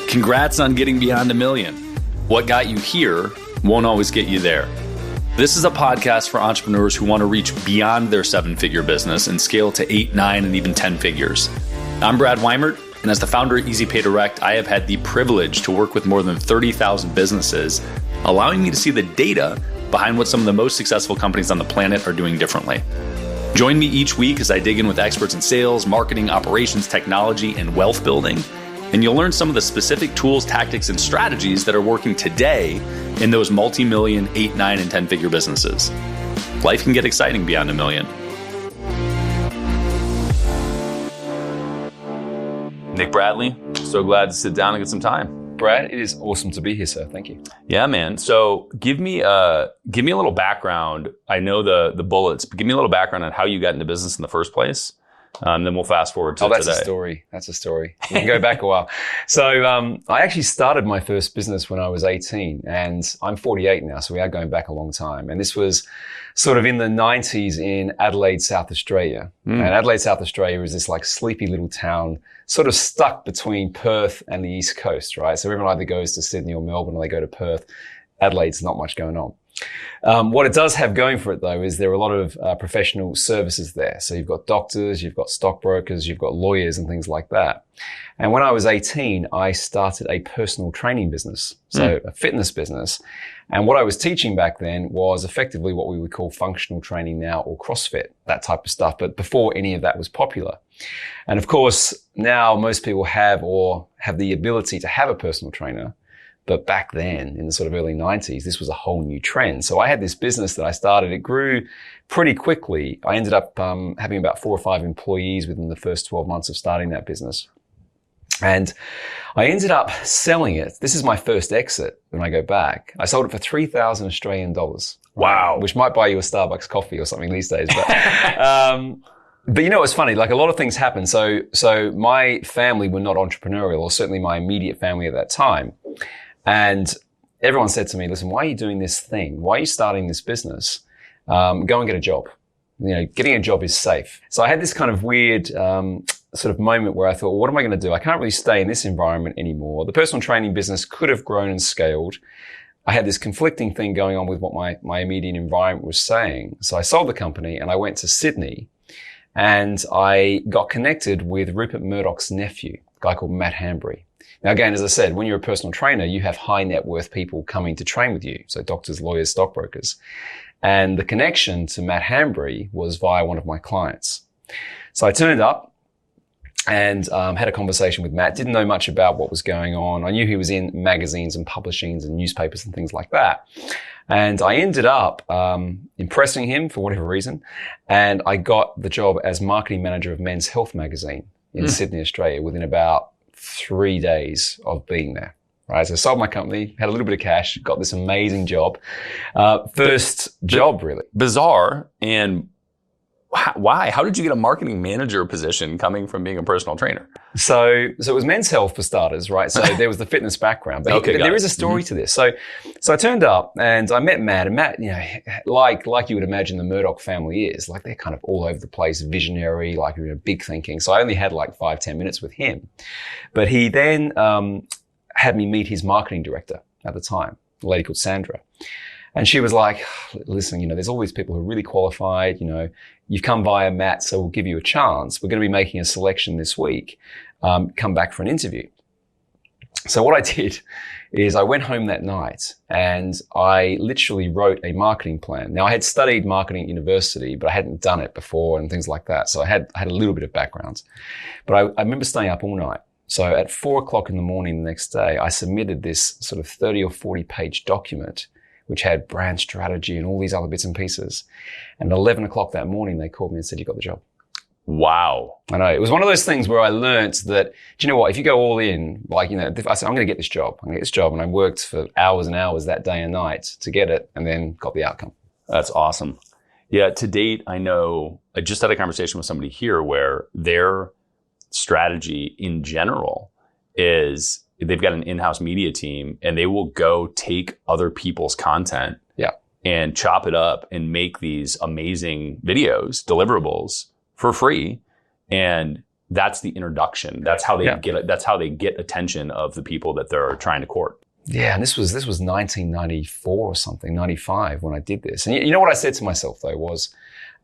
Congrats on getting beyond 1 million. What got you here won't always get you there. This is a podcast for entrepreneurs who want to reach beyond their 7-figure business and scale to 8, 9, and even 10 figures. I'm Brad Weimert, and as the founder of EasyPay Direct, I have had the privilege to work with more than 30,000 businesses, allowing me to see the data behind what some of the most successful companies on the planet are doing differently. Join me each week as I dig in with experts in sales, marketing, operations, technology, and wealth building. And you'll learn some of the specific tools, tactics, and strategies that are working today in those multi-million, 8, 9, and 10-figure businesses. Life can get exciting beyond 1 million. Nick Bradley, so glad to sit down and get some time. Brad, it is awesome to be here, sir. Thank you. Yeah, man. So give me a little background. I know the bullets, but give me a little background on how you got into business in the first place. Then we'll fast forward to that's today. That's a story. We can go back a while. So I actually started my first business when I was 18, and I'm 48 now, so we are going back a long time. And this was sort of in the 90s in Adelaide, South Australia. And Adelaide, South Australia is this like sleepy little town, sort of stuck between Perth and the East Coast, right? So everyone either goes to Sydney or Melbourne, or they go to Perth. Adelaide's not much going on. What it does have going for it, though, is there are a lot of professional services there. So you've got doctors, you've got stockbrokers, you've got lawyers and things like that. And when I was 18, I started a personal training business, so a fitness business. And what I was teaching back then was effectively what we would call functional training now, or CrossFit, that type of stuff. But before any of that was popular. And of course, now most people have the ability to have a personal trainer. But back then, in the sort of early 90s, this was a whole new trend. So I had this business that I started. It grew pretty quickly. I ended up having about 4 or 5 employees within the first 12 months of starting that business. And I ended up selling it. This is my first exit when I go back. I sold it for 3,000 Australian dollars. Wow. Which might buy you a Starbucks coffee or something these days. But you know, it's funny, like a lot of things happen. So my family were not entrepreneurial, or certainly my immediate family at that time. And everyone said to me, listen, why are you doing this thing? Why are you starting this business? Go and get a job. You know, getting a job is safe. So I had this kind of weird sort of moment where I thought, well, what am I going to do? I can't really stay in this environment anymore. The personal training business could have grown and scaled. I had this conflicting thing going on with what my immediate environment was saying. So I sold the company and I went to Sydney, and I got connected with Rupert Murdoch's nephew, a guy called Matt Hanbury. Now, again, as I said, when you're a personal trainer, you have high net worth people coming to train with you. So doctors, lawyers, stockbrokers. And the connection to Matt Hanbury was via one of my clients. So I turned up and had a conversation with Matt. Didn't know much about what was going on. I knew he was in magazines and publishings and newspapers and things like that. And I ended up impressing him for whatever reason. And I got the job as marketing manager of Men's Health magazine in Sydney, Australia, within about 3 days of being there, right? So I sold my company, had a little bit of cash, got this amazing job. First job, really. Bizarre. And why? How did you get a marketing manager position coming from being a personal trainer? So it was Men's Health for starters, right? So there was the fitness background, but there is a story to this. So I turned up and I met Matt, and Matt, you know, like you would imagine the Murdoch family is, like they're kind of all over the place, visionary, like, you know, big thinking. So I only had like 5-10 minutes with him, but he then had me meet his marketing director at the time, a lady called Sandra. And she was like, listen, you know, there's all these people who are really qualified, you know, you've come via Matt, so we'll give you a chance. We're going to be making a selection this week. Come back for an interview. So what I did is I went home that night and I literally wrote a marketing plan. Now I had studied marketing at university, but I hadn't done it before and things like that. So I had a little bit of background, but I remember staying up all night. So at 4:00 in the morning the next day, I submitted this sort of 30 or 40 page document, which had brand strategy and all these other bits and pieces. And at 11:00 that morning, they called me and said, you got the job. Wow. I know. It was one of those things where I learned that, do you know what, if you go all in, like, you know, I said, I'm going to get this job. And I worked for hours and hours that day and night to get it, and then got the outcome. That's awesome. Yeah. To date, I know I just had a conversation with somebody here where their strategy in general is they've got an in-house media team, and they will go take other people's content and chop it up and make these amazing videos, deliverables for free. And that's the introduction. That's how they get attention of the people that they're trying to court. Yeah, and this was 1994 or something, 95 when I did this. And you know what I said to myself though was,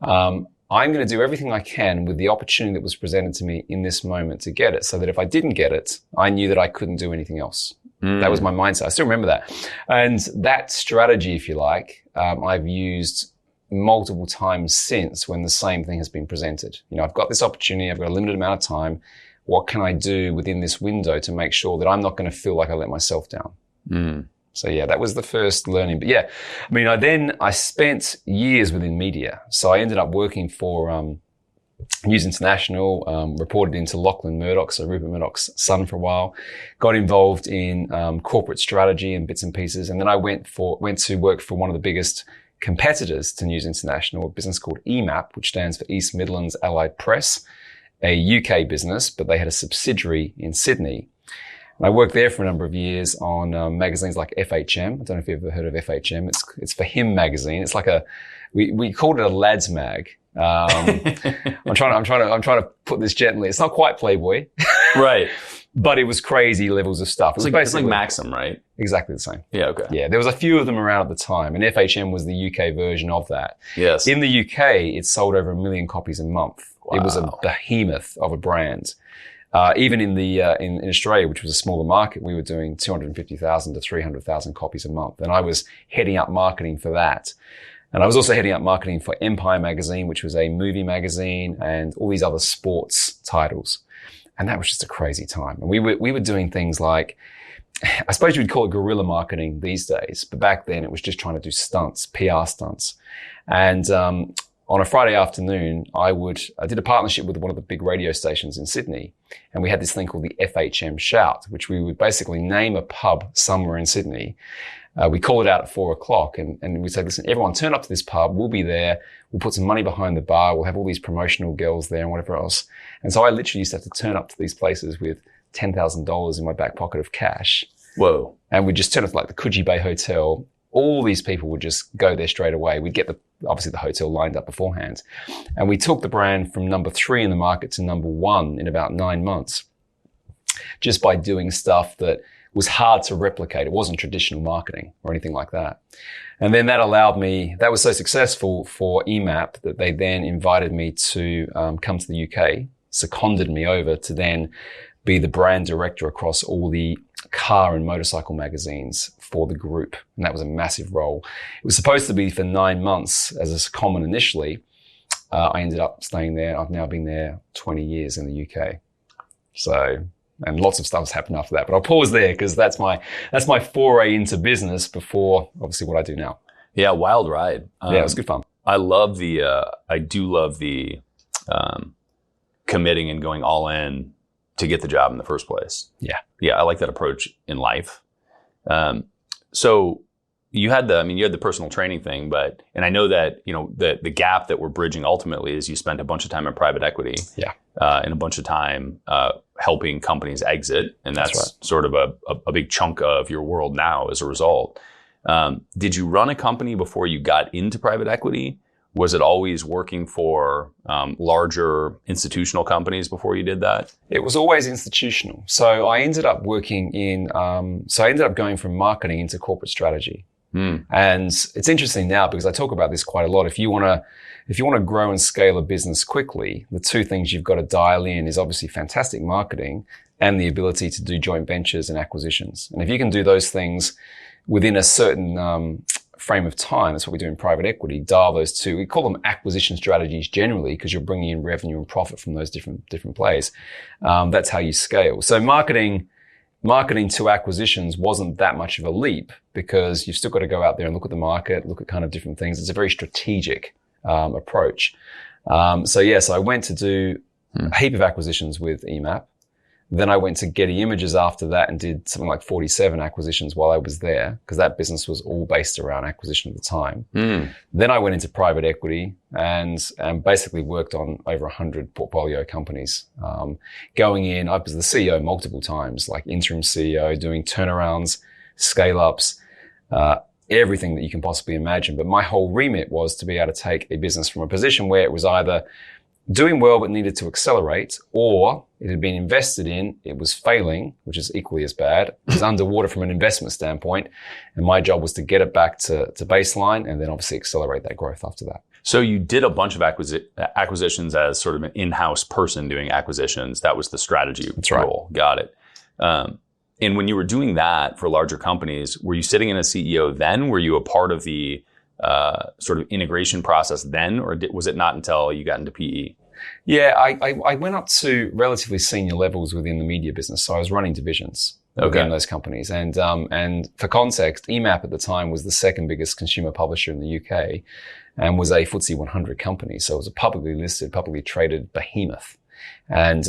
I'm going to do everything I can with the opportunity that was presented to me in this moment to get it, so that if I didn't get it, I knew that I couldn't do anything else. That was my mindset. I still remember that. And that strategy, if you like, I've used multiple times since when the same thing has been presented. You know, I've got this opportunity, I've got a limited amount of time. What can I do within this window to make sure that I'm not going to feel like I let myself down? So yeah, that was the first learning. But yeah, I mean, I spent years within media. So I ended up working for News International, reported into Lachlan Murdoch, so Rupert Murdoch's son for a while, got involved in corporate strategy and bits and pieces. And then I went to work for one of the biggest competitors to News International, a business called EMAP, which stands for East Midlands Allied Press, a UK business, but they had a subsidiary in Sydney. And I worked there for a number of years on magazines like FHM. I don't know if you've ever heard of FHM. It's for Him magazine. It's like we called it a lads mag. I'm trying to put this gently. It's not quite Playboy, right? But it was crazy levels of stuff. It's like Maxim, right? Exactly the same. Yeah. Okay. Yeah, there was a few of them around at the time, and FHM was the UK version of that. Yes. In the UK, it sold over 1 million copies a month. Wow. It was a behemoth of a brand. Even in Australia, which was a smaller market, we were doing 250,000 to 300,000 copies a month. And I was heading up marketing for that. And I was also heading up marketing for Empire magazine, which was a movie magazine, and all these other sports titles. And that was just a crazy time. And we were doing things like, I suppose you would call it guerrilla marketing these days, but back then it was just trying to do stunts, PR stunts. And on a Friday afternoon, I did a partnership with one of the big radio stations in Sydney, and we had this thing called the FHM Shout, which we would basically name a pub somewhere in Sydney. We call it out at 4:00 and we say, listen, everyone turn up to this pub. We'll be there. We'll put some money behind the bar. We'll have all these promotional girls there and whatever else. And so I literally used to have to turn up to these places with $10,000 in my back pocket of cash. Whoa. And we'd just turn up to like the Coogee Bay Hotel. All these people would just go there straight away. We'd get obviously the hotel lined up beforehand. And we took the brand from number 3 in the market to number 1 in about 9 months, just by doing stuff that was hard to replicate. It wasn't traditional marketing or anything like that. And then that was so successful for EMAP that they then invited me to come to the UK, seconded me over to then be the brand director across all the car and motorcycle magazines for the group. And that was a massive role. It was supposed to be for 9 months as a secondment initially. I ended up staying there. I've now been there 20 years in the UK. And lots of stuff's happened after that. But I'll pause there because that's my foray into business before obviously what I do now. Yeah, wild ride. Yeah, it was good fun. I do love the committing and going all in to get the job in the first place. Yeah. Yeah, I like that approach in life. So you had the personal training thing, and I know that, the gap that we're bridging ultimately is you spent a bunch of time in private equity. Yeah. And a bunch of time helping companies exit. And that's right. Sort of a big chunk of your world now as a result. Did you run a company before you got into private equity? Was it always working for larger institutional companies before you did that? It was always institutional. So I ended up going from marketing into corporate strategy. And it's interesting now because I talk about this quite a lot. If you want to grow and scale a business quickly, the two things you've got to dial in is obviously fantastic marketing and the ability to do joint ventures and acquisitions. And if you can do those things within a certain frame of time, that's what we do in private equity, dial those two. We call them acquisition strategies generally because you're bringing in revenue and profit from those different plays. That's how you scale. So marketing to acquisitions wasn't that much of a leap because you've still got to go out there and look at the market, look at kind of different things. It's a very strategic approach. So I went to do a heap of acquisitions with EMAP. Then I went to Getty Images after that and did something like 47 acquisitions while I was there because that business was all based around acquisition at the time. Then I went into private equity and basically worked on over 100 portfolio companies. Going in, I was the CEO multiple times, like interim CEO, doing turnarounds, scale-ups, everything that you can possibly imagine. But my whole remit was to be able to take a business from a position where it was either doing well but needed to accelerate, or it had been invested in, it was failing, which is equally as bad. It was underwater from an investment standpoint, and my job was to get it back to baseline and then obviously accelerate that growth after that. So you did a bunch of acquisitions as sort of an in-house person doing acquisitions. That was the strategy role. Got it. And when you were doing that for larger companies, were you sitting in as CEO then? Were you a part of the sort of integration process then, or was it not until you got into PE? Yeah, I went up to relatively senior levels within the media business. So I was running divisions within those companies. And for context, EMAP at the time was the second biggest consumer publisher in the UK and was a FTSE 100 company. So it was a publicly listed, publicly traded behemoth and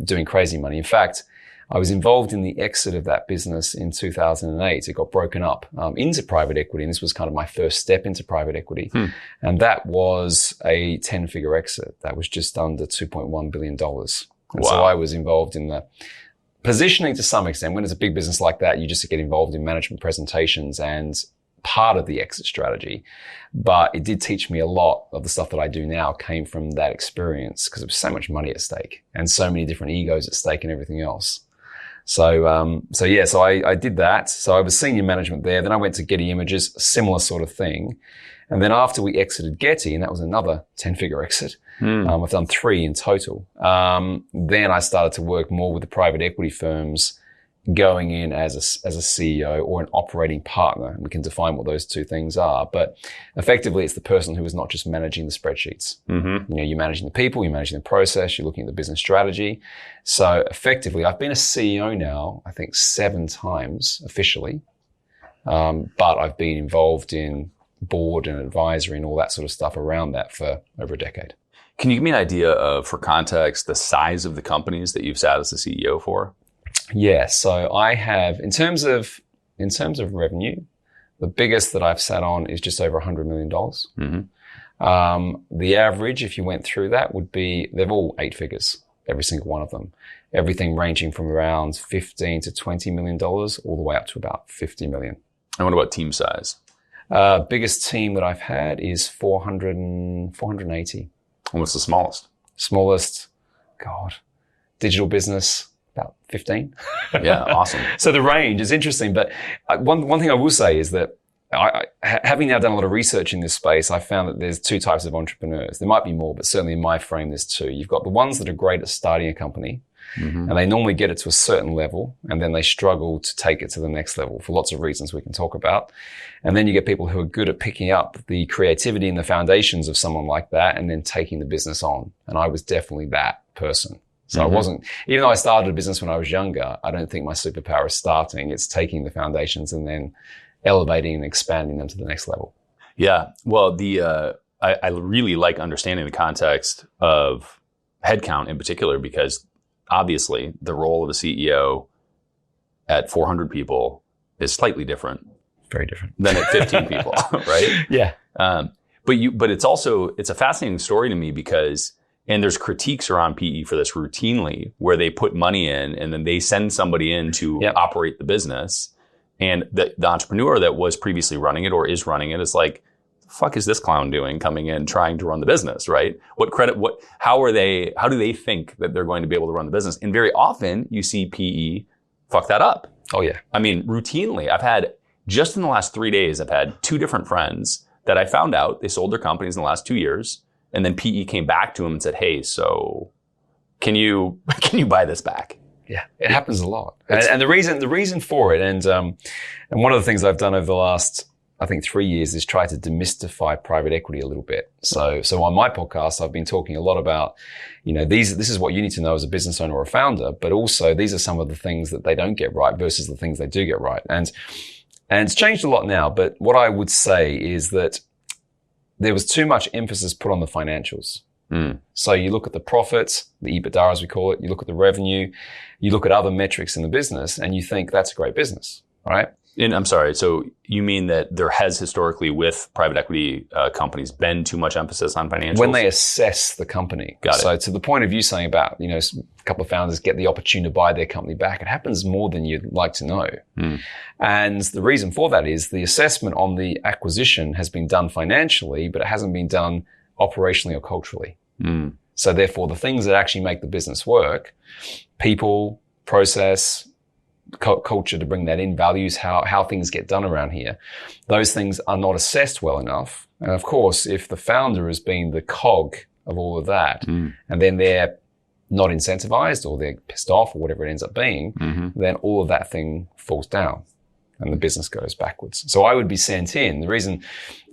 doing crazy money. In fact, I was involved in the exit of that business in 2008. It got broken up into private equity, and this was kind of my first step into private equity. And that was a 10-figure exit. That was just under $2.1 billion. And so I was involved in the positioning to some extent. When it's a big business like that, you just get involved in management presentations and part of the exit strategy. But it did teach me a lot of the stuff that I do now came from that experience because there was so much money at stake and so many different egos at stake and everything else. So I did that. So I was senior management there. Then I went to Getty Images, a similar sort of thing. And then after we exited Getty, and that was another 10-figure exit, I've done 3 in total. Then I started to work more with the private equity firms, going in as a CEO or an operating partner. And we can define what those two things are. But effectively, it's the person who is not just managing the spreadsheets. You're managing the people, you're managing the process, you're looking at the business strategy. So effectively, I've been a CEO now, I think 7 times officially. But I've been involved in board and advisory and all that sort of stuff around that for over a decade. Can you give me an idea of, for context, the size of the companies that you've sat as a CEO for? Yeah, so I have, in terms of revenue, the biggest that I've sat on is just over $100 million. The average, if you went through that, would be, they're all 8 figures, every single one of them. Everything ranging from around $15 to $20 million all the way up to about $50 million. And what about team size? Biggest team that I've had is 480. And what's the smallest? Smallest, digital business, about 15. Yeah, awesome. So the range is interesting. But one thing I will say is that having now done a lot of research in this space, I found that there's 2 types of entrepreneurs. There might be more, but certainly in my frame, there's 2. You've got the ones that are great at starting a company, and they normally get it to a certain level, and then they struggle to take it to the next level for lots of reasons we can talk about. And then you get people who are good at picking up the creativity and the foundations of someone like that and then taking the business on. And I was definitely that person. So I wasn't, even though I started a business when I was younger, I don't think my superpower is starting. It's taking the foundations and then elevating and expanding them to the next level. Yeah. Well, I really like understanding the context of headcount in particular, because obviously the role of a CEO at 400 people is slightly different. Very different. Than at 15 people, right? Yeah. But it's a fascinating story to me because, and there's critiques around PE for this routinely, where they put money in and then they send somebody in to operate the business. And the entrepreneur that was previously running it or is running it is like, the fuck is this clown doing coming in trying to run the business, right? How do they think that they're going to be able to run the business? And very often you see PE fuck that up. Oh yeah. I mean, routinely, just in the last 3 days, I've had 2 different friends that I found out they sold their companies in the last 2 years. And then PE came back to him and said, hey, so can you buy this back? Yeah, it happens a lot. And the reason for it, and one of the things I've done over the last, I think 3 years is try to demystify private equity a little bit. So on my podcast, I've been talking a lot about, this is what you need to know as a business owner or a founder, but also these are some of the things that they don't get right versus the things they do get right. And it's changed a lot now, but what I would say is that there was too much emphasis put on the financials. So you look at the profits, the EBITDA as we call it, you look at the revenue, you look at other metrics in the business and you think that's a great business, right? And I'm sorry, so you mean that there has historically with private equity companies been too much emphasis on financials? When they assess the company. Got it. So to the point of you saying about, a couple of founders get the opportunity to buy their company back, it happens more than you'd like to know. And the reason for that is the assessment on the acquisition has been done financially, but it hasn't been done operationally or culturally. So therefore, the things that actually make the business work, people, process, culture to bring that in, values, how things get done around here, those things are not assessed well enough. And of course, if the founder has been the cog of all of that, and then they're not incentivized or they're pissed off or whatever it ends up being, then all of that thing falls down and the business goes backwards. So I would be sent in. The reason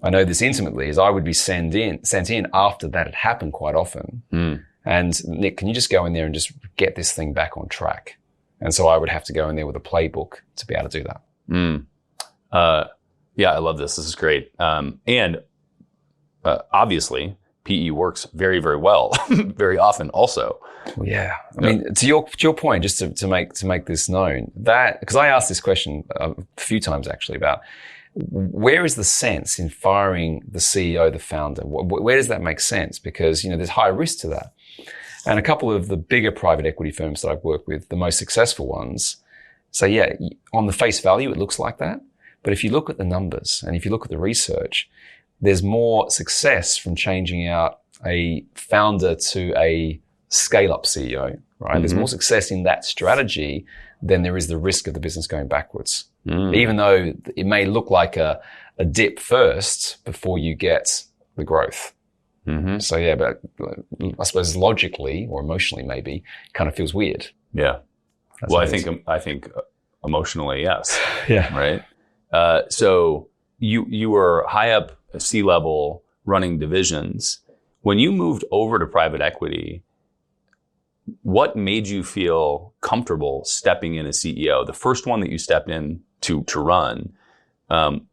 I know this intimately is I would be sent in after that had happened quite often. And Nick, can you just go in there and just get this thing back on track? And so I would have to go in there with a playbook to be able to do that. Yeah, I love this. This is great. And obviously, PE works very, very well, very often also. Well, yeah. I mean, to your point, just to make this known, that, because I asked this question a few times actually about where is the sense in firing the CEO, the founder? Where does that make sense? Because, there's high risk to that. And a couple of the bigger private equity firms that I've worked with, the most successful ones, say, yeah, on the face value, it looks like that. But if you look at the numbers and if you look at the research, there's more success from changing out a founder to a scale-up CEO, right? There's more success in that strategy than there is the risk of the business going backwards. Even though it may look like a dip first before you get the growth. So yeah, but I suppose logically or emotionally maybe kind of feels weird. Yeah. Well, I think emotionally, yes. Yeah. Right. So you were high up C-level running divisions. When you moved over to private equity, what made you feel comfortable stepping in as CEO? The first one that you stepped in to run,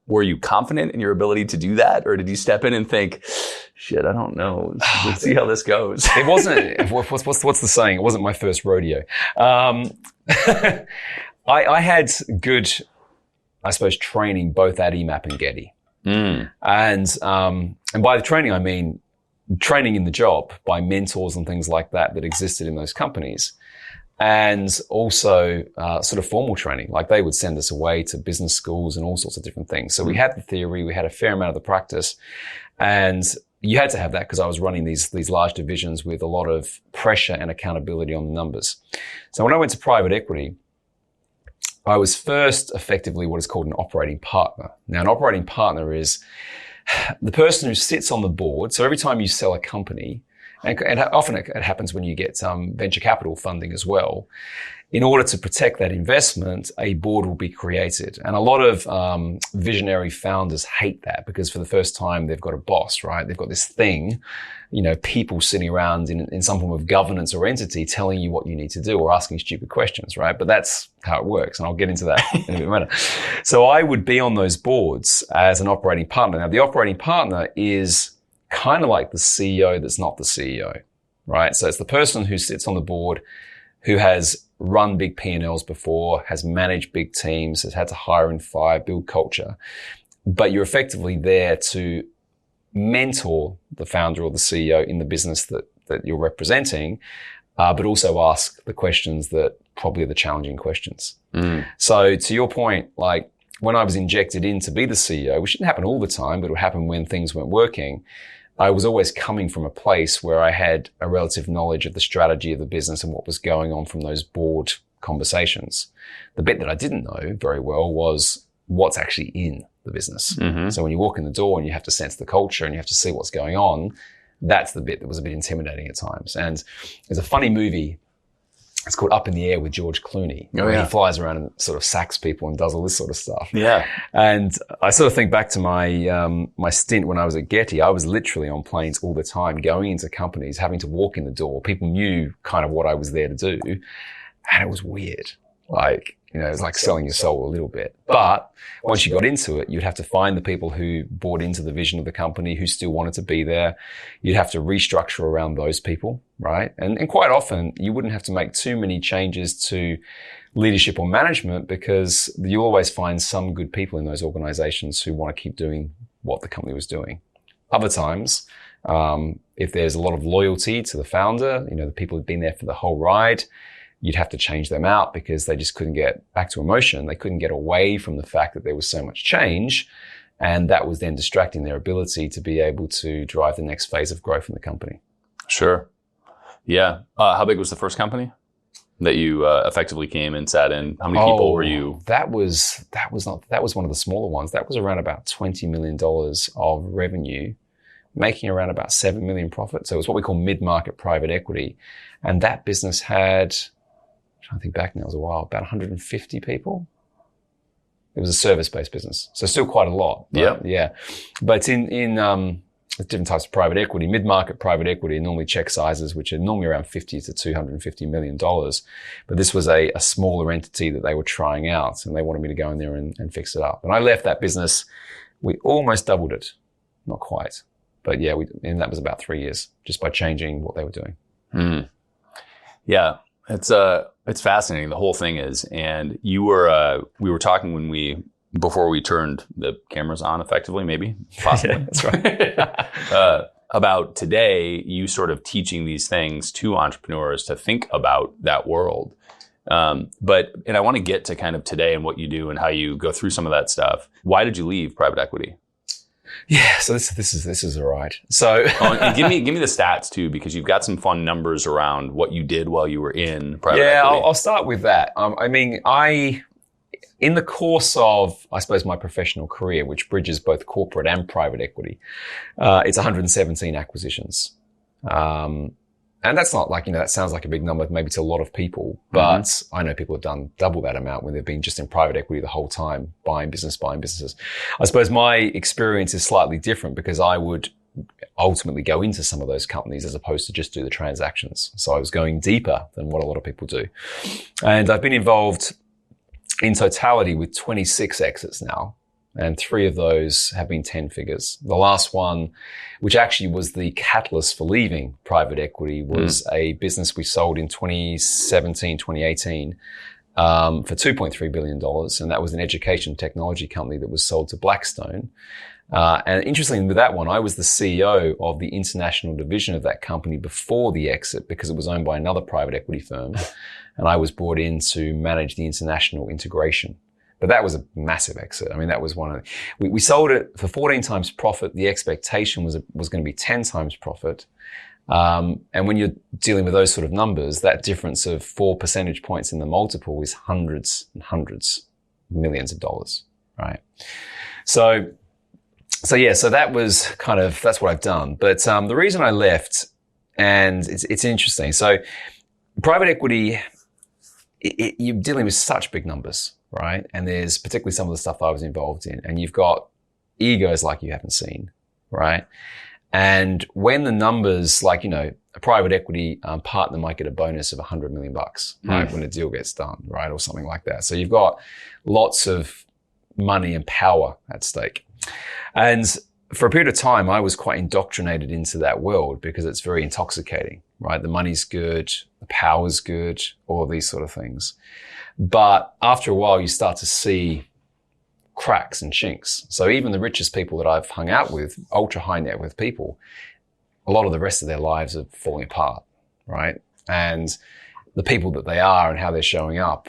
were you confident in your ability to do that? Or did you step in and think, shit, I don't know. Let's see how this goes. It wasn't, what's the saying? It wasn't my first rodeo. I had good, I suppose, training both at EMAP and Getty. And by the training, I mean training in the job by mentors and things like that existed in those companies. And also sort of formal training, like they would send us away to business schools and all sorts of different things. So we had the theory, we had a fair amount of the practice, and you had to have that because I was running these large divisions with a lot of pressure and accountability on the numbers. So when I went to private equity, I was first effectively what is called an operating partner. Now, an operating partner is the person who sits on the board. So every time you sell a company, and often it happens when you get venture capital funding as well, in order to protect that investment, a board will be created. And a lot of visionary founders hate that because for the first time, they've got a boss, right? They've got this thing, people sitting around in some form of governance or entity telling you what you need to do or asking stupid questions, right? But that's how it works. And I'll get into that in a bit later. So I would be on those boards as an operating partner. Now, the operating partner is kind of like the CEO that's not the CEO, right? So it's the person who sits on the board who has run big P&Ls before, has managed big teams, has had to hire and fire, build culture. But you're effectively there to mentor the founder or the CEO in the business that you're representing, but also ask the questions that probably are the challenging questions. So to your point, like when I was injected in to be the CEO, which didn't happen all the time, but it would happen when things weren't working, I was always coming from a place where I had a relative knowledge of the strategy of the business and what was going on from those board conversations. The bit that I didn't know very well was what's actually in the business. So when you walk in the door and you have to sense the culture and you have to see what's going on, that's the bit that was a bit intimidating at times. And there's a funny movie, it's called Up in the Air with George Clooney. Where he flies around and sort of sacks people and does all this sort of stuff. Yeah. And I sort of think back to my my stint when I was at Getty. I was literally on planes all the time, going into companies, having to walk in the door. People knew kind of what I was there to do. And it was weird. Like, it was like selling your soul a little bit. But once you got into it, you'd have to find the people who bought into the vision of the company, who still wanted to be there. You'd have to restructure around those people, right? And quite often, you wouldn't have to make too many changes to leadership or management because you'll always find some good people in those organizations who want to keep doing what the company was doing. Other times, if there's a lot of loyalty to the founder, the people who've been there for the whole ride, you'd have to change them out because they just couldn't get back to emotion. They couldn't get away from the fact that there was so much change. And that was then distracting their ability to be able to drive the next phase of growth in the company. Sure. Yeah. How big was the first company that you effectively came and sat in? How many people were you? That was one of the smaller ones. That was around about $20 million of revenue, making around about 7 million profit. So it was what we call mid-market private equity. And that business had, I'm trying to think back now, it was a while, about 150 people. It was a service-based business. So still quite a lot. Right? Yeah. But in different types of private equity, mid-market private equity, normally check sizes, which are normally around $50 to $250 million. But this was a smaller entity that they were trying out, and they wanted me to go in there and fix it up. And I left that business. We almost doubled it. Not quite. But yeah, and that was about 3 years, just by changing what they were doing. Mm. Yeah, it's fascinating. The whole thing is, and we were talking before we turned the cameras on, effectively, maybe, possibly. Yeah, that's right. About today, you sort of teaching these things to entrepreneurs to think about that world. And I want to get to kind of today and what you do and how you go through some of that stuff. Why did you leave private equity? Yeah, so this is all right. So and give me the stats too, because you've got some fun numbers around what you did while you were in private equity. Yeah, I'll start with that. In the course of, I suppose, my professional career, which bridges both corporate and private equity, it's 117 acquisitions. And that's not like, that sounds like a big number maybe to a lot of people, but I know people have done double that amount when they've been just in private equity the whole time, buying businesses. I suppose my experience is slightly different because I would ultimately go into some of those companies as opposed to just do the transactions. So I was going deeper than what a lot of people do. And I've been involved in totality with 26 exits now. And 3 of those have been 10 figures. The last one, which actually was the catalyst for leaving private equity, was a business we sold in 2017, 2018 for $2.3 billion. And that was an education technology company that was sold to Blackstone. And interestingly, with that one, I was the CEO of the international division of that company before the exit because it was owned by another private equity firm. And I was brought in to manage the international integration. But that was a massive exit. I mean, that was we sold it for 14 times profit. The expectation was going to be 10 times profit. And when you're dealing with those sort of numbers, that difference of 4 percentage points in the multiple is hundreds and hundreds of millions of dollars, right? So that was that's what I've done. But, the reason I left, and it's interesting. So private equity, you're dealing with such big numbers. Right. And there's particularly some of the stuff I was involved in, and you've got egos like you haven't seen. Right. And when the numbers, like, a private equity partner might get a bonus of $100 million, right? When a deal gets done, right? Or something like that. So you've got lots of money and power at stake. And for a period of time, I was quite indoctrinated into that world because it's very intoxicating, right? The money's good, the power's good, all these sort of things. But after a while, you start to see cracks and chinks. So even the richest people that I've hung out with, ultra high net worth people, a lot of the rest of their lives are falling apart, right? And the people that they are and how they're showing up,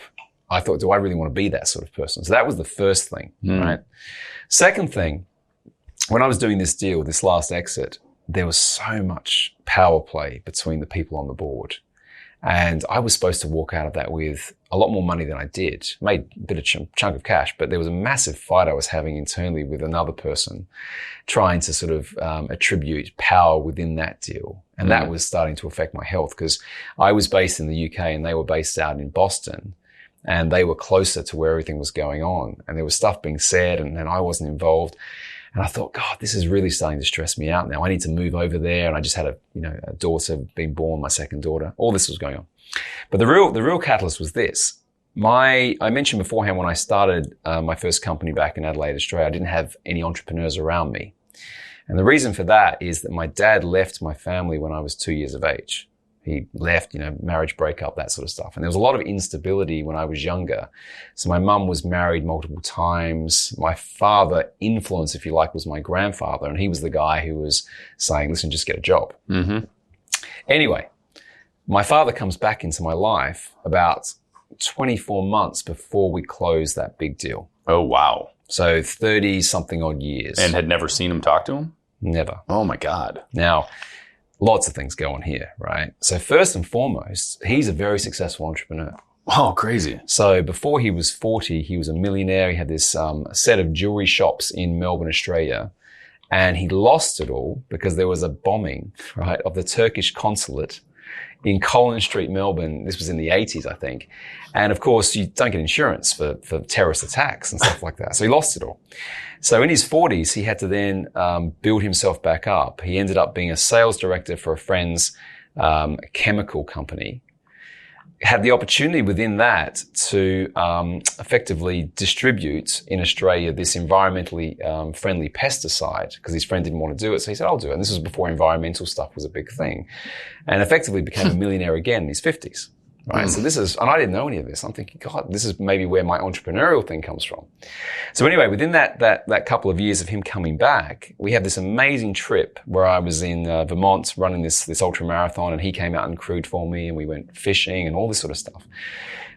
I thought, do I really want to be that sort of person? So that was the first thing, right? Second thing, when I was doing this deal, this last exit, there was so much power play between the people on the board. And I was supposed to walk out of that with a lot more money than I did. Made a bit of chunk of cash, but there was a massive fight I was having internally with another person trying to sort of attribute power within that deal. And that was starting to affect my health because I was based in the UK and they were based out in Boston. And they were closer to where everything was going on. And there was stuff being said and I wasn't involved. And I thought, God, this is really starting to stress me out now. I need to move over there. And I just had a daughter being born, my second daughter. All this was going on. But the real catalyst was this. I mentioned beforehand when I started my first company back in Adelaide, Australia, I didn't have any entrepreneurs around me. And the reason for that is that my dad left my family when I was 2 years of age. He left, marriage breakup, that sort of stuff. And there was a lot of instability when I was younger. So my mum was married multiple times. My father influence, if you like, was my grandfather. And he was the guy who was saying, listen, just get a job. Mm-hmm. Anyway, my father comes back into my life about 24 months before we closed that big deal. Oh, wow. So 30 something odd years. And had never seen him talk to him? Never. Oh my God. Now, lots of things go on here, right? So first and foremost, he's a very successful entrepreneur. Oh, crazy. So before he was 40, he was a millionaire. He had this set of jewelry shops in Melbourne, Australia. And he lost it all because there was a bombing, right, of the Turkish consulate in Collins Street, Melbourne. This was in the 80s, I think. And of course, you don't get insurance for terrorist attacks and stuff like that. So he lost it all. So in his 40s, he had to then build himself back up. He ended up being a sales director for a friend's chemical company. Had the opportunity within that to effectively distribute in Australia this environmentally friendly pesticide because his friend didn't want to do it. So he said, I'll do it. And this was before environmental stuff was a big thing. And effectively became a millionaire again in his 50s. Right. So this is, and I didn't know any of this. I'm thinking, God, this is maybe where my entrepreneurial thing comes from. So anyway, within that couple of years of him coming back, we had this amazing trip where I was in Vermont running this ultramarathon, and he came out and crewed for me, and we went fishing and all this sort of stuff.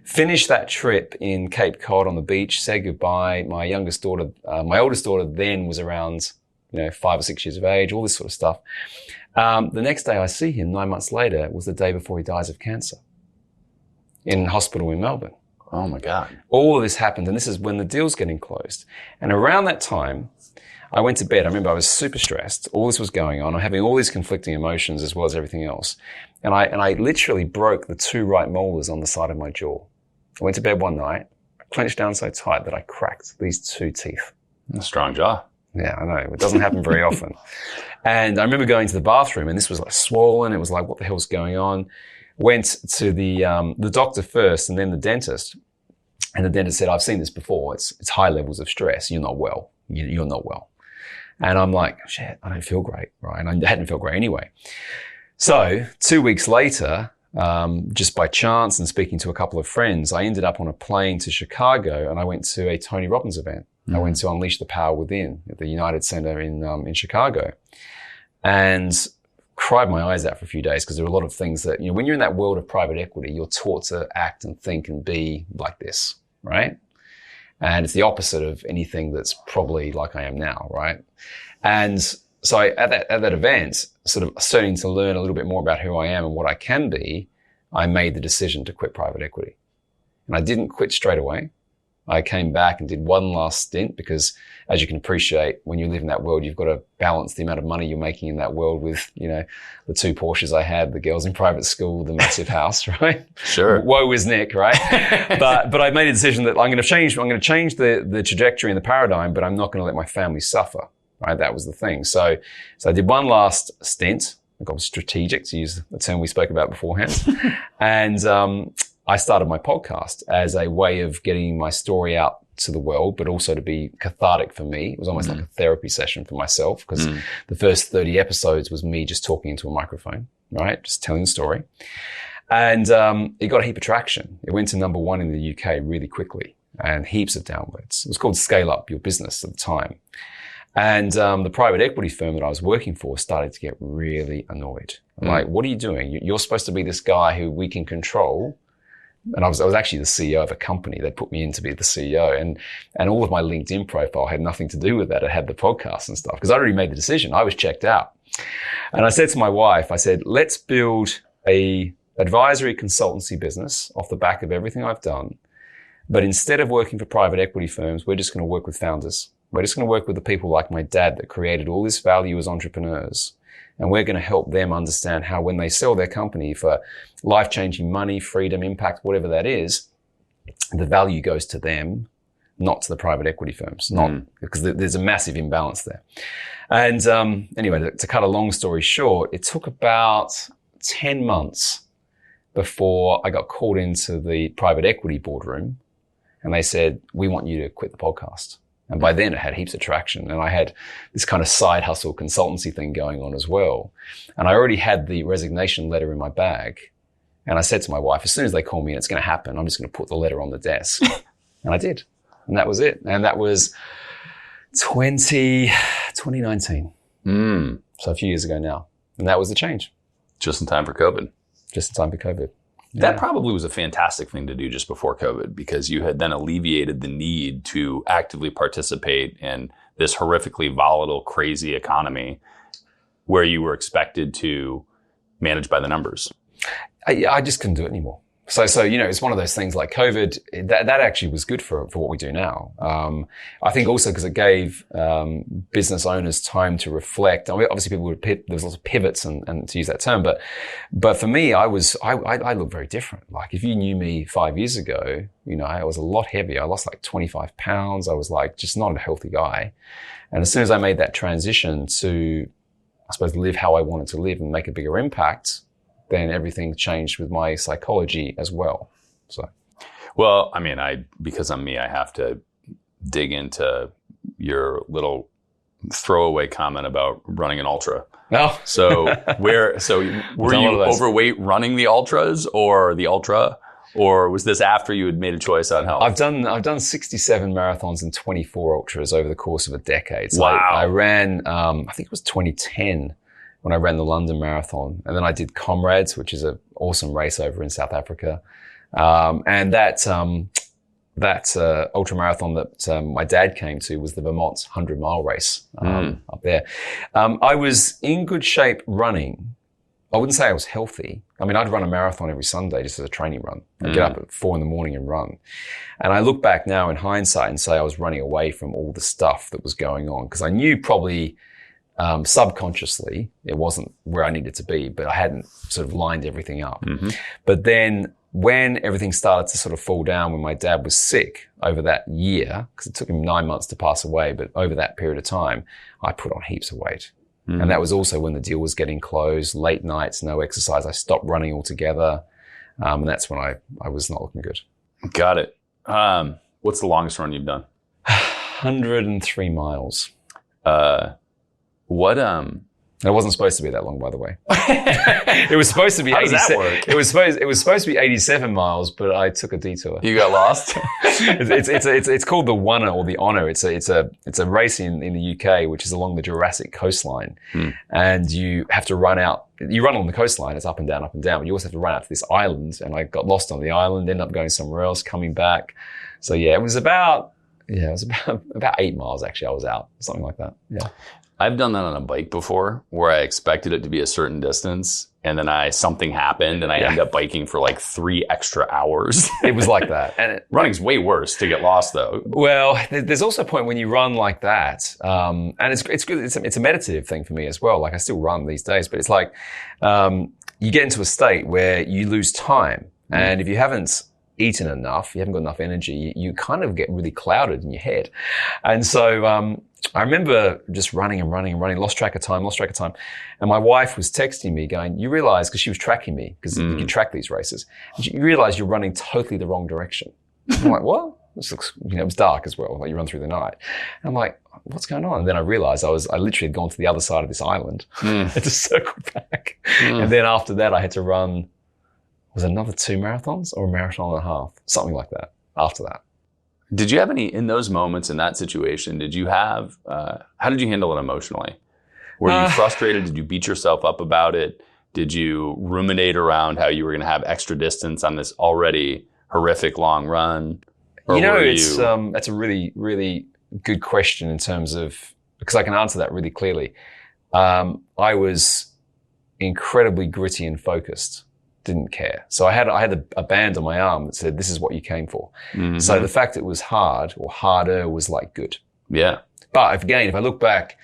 Finished that trip in Cape Cod on the beach, said goodbye. My oldest daughter then was around, 5 or 6 years of age, all this sort of stuff. The next day I see him 9 months later was the day before he dies of cancer in hospital in Melbourne. Oh my God. All of this happened, and this is when the deal's getting closed. And around that time, I went to bed. I remember I was super stressed. All this was going on. I'm having all these conflicting emotions as well as everything else. And I literally broke the 2 right molars on the side of my jaw. I went to bed one night, clenched down so tight that I cracked these 2 teeth. A strong jaw. Yeah, I know. It doesn't happen very often. And I remember going to the bathroom, and this was like swollen. It was like, what the hell's going on? Went to the doctor first and then the dentist. And the dentist said, I've seen this before. It's high levels of stress. You're not well. You're not well. And I'm like, shit, I don't feel great, right? And I hadn't felt great anyway. So 2 weeks later, just by chance and speaking to a couple of friends, I ended up on a plane to Chicago, and I went to a Tony Robbins event. I went to Unleash the Power Within at the United Center in Chicago, and cried my eyes out for a few days because there were a lot of things that, when you're in that world of private equity, you're taught to act and think and be like this, right? And it's the opposite of anything that's probably like I am now, right? And so at that event, sort of starting to learn a little bit more about who I am and what I can be, I made the decision to quit private equity. And I didn't quit straight away. I came back and did one last stint because, as you can appreciate, when you live in that world, you've got to balance the amount of money you're making in that world with, the 2 Porsches I had, the girls in private school, the massive house, right? Sure. Woe is Nick, right? but I made a decision that I'm going to change the trajectory and the paradigm, but I'm not going to let my family suffer, right? That was the thing. So I did one last stint. I got strategic, to use the term we spoke about beforehand. And, I started my podcast as a way of getting my story out to the world, but also to be cathartic for me. It was almost like a therapy session for myself because the first 30 episodes was me just talking into a microphone, right? Just telling the story. And it got a heap of traction. It went to number 1 in the UK really quickly and heaps of downloads. It was called Scale Up Your Business at the time. And the private equity firm that I was working for started to get really annoyed. I'm like, what are you doing? You're supposed to be this guy who we can control. And I was actually the CEO of a company. They put me in to be the CEO, and all of my LinkedIn profile had nothing to do with that. It had the podcast and stuff because I already made the decision. I was checked out. And I said to my wife, I said, let's build a advisory consultancy business off the back of everything I've done. But instead of working for private equity firms, we're just going to work with founders. We're just going to work with the people like my dad that created all this value as entrepreneurs. And we're going to help them understand how when they sell their company for life-changing money, freedom, impact, whatever that is, the value goes to them, not to the private equity firms, because there's a massive imbalance there. And anyway, to cut a long story short, it took about 10 months before I got called into the private equity boardroom, and they said, we want you to quit the podcast. And by then it had heaps of traction, and I had this kind of side hustle consultancy thing going on as well. And I already had the resignation letter in my bag. And I said to my wife, as soon as they call me and it's going to happen, I'm just going to put the letter on the desk. And I did. And that was it. And that was 2019. So a few years ago now. And that was the change. Just in time for COVID. Just in time for COVID. That probably was a fantastic thing to do just before COVID, because you had then alleviated the need to actively participate in this horrifically volatile, crazy economy where you were expected to managed by the numbers? I just couldn't do it anymore. So, it's one of those things like COVID, that actually was good for what we do now. I think also because it gave, business owners time to reflect. I mean, obviously people there's lots of pivots and to use that term, but for me, I look very different. Like if you knew me 5 years ago, I was a lot heavier. I lost like 25 pounds. I was like just not a healthy guy. And as soon as I made that transition to, I suppose, live how I wanted to live and make a bigger impact, then everything changed with my psychology as well. So, well, I mean, because I'm me, I have to dig into your little throwaway comment about running an ultra. No. So were you overweight running the ultras or the ultra, or was this after you had made a choice on health? I've done 67 marathons and 24 ultras over the course of a decade. So wow. I ran, I think it was 2010. When I ran the London Marathon. And then I did Comrades, which is an awesome race over in South Africa. And that ultramarathon that my dad came to was the Vermont 100-mile race up there. I was in good shape running. I wouldn't say I was healthy. I mean, I'd run a marathon every Sunday just as a training run. I'd get up at 4 a.m. and run. And I look back now in hindsight and say I was running away from all the stuff that was going on because I knew probably subconsciously, it wasn't where I needed to be, but I hadn't sort of lined everything up. Mm-hmm. But then when everything started to sort of fall down, when my dad was sick over that year, because it took him 9 months to pass away, but over that period of time, I put on heaps of weight. Mm-hmm. And that was also when the deal was getting closed, late nights, no exercise. I stopped running altogether. And that's when I was not looking good. Got it. What's the longest run you've done? 103 miles. It wasn't supposed to be that long, by the way. It was supposed to be. How does that work? It was supposed to be 87 miles, but I took a detour. You got lost. It's called the Wunner or the Honor. It's a race in the UK, which is along the Jurassic coastline, and you have to run out. You run on the coastline. It's up and down, but you also have to run out to this island. And I got lost on the island. Ended up going somewhere else, coming back. So yeah, it was about 8 miles actually. I was out, something like that. Yeah. I've done that on a bike before where I expected it to be a certain distance and then something happened and I ended up biking for like 3 extra hours. It was like that. And running's way worse to get lost though. Well, there's also a point when you run like that, and it's good. It's a meditative thing for me as well. Like I still run these days, but it's like, you get into a state where you lose time. And if you haven't eaten enough, you haven't got enough energy, you kind of get really clouded in your head. And so, I remember just running, lost track of time. And my wife was texting me going, you realize, because she was tracking me, because you can track these races, you realize you're running totally the wrong direction. I'm like, what? This looks, it was dark as well, like you run through the night. And I'm like, what's going on? And then I realized I literally had gone to the other side of this island. I had to circle back. And then after that, I had to run, was it another 2 marathons or a marathon and a half? Something like that after that. Did you have any, in those moments, in that situation, did you have, how did you handle it emotionally? Were you frustrated? Did you beat yourself up about it? Did you ruminate around how you were going to have extra distance on this already horrific long run? Or that's a really, really good question in terms of, because I can answer that really clearly. I was incredibly gritty and focused. Didn't care. So I had a band on my arm that said, this is what you came for. Mm-hmm. So the fact it was hard or harder was like good. Yeah. But if I look back,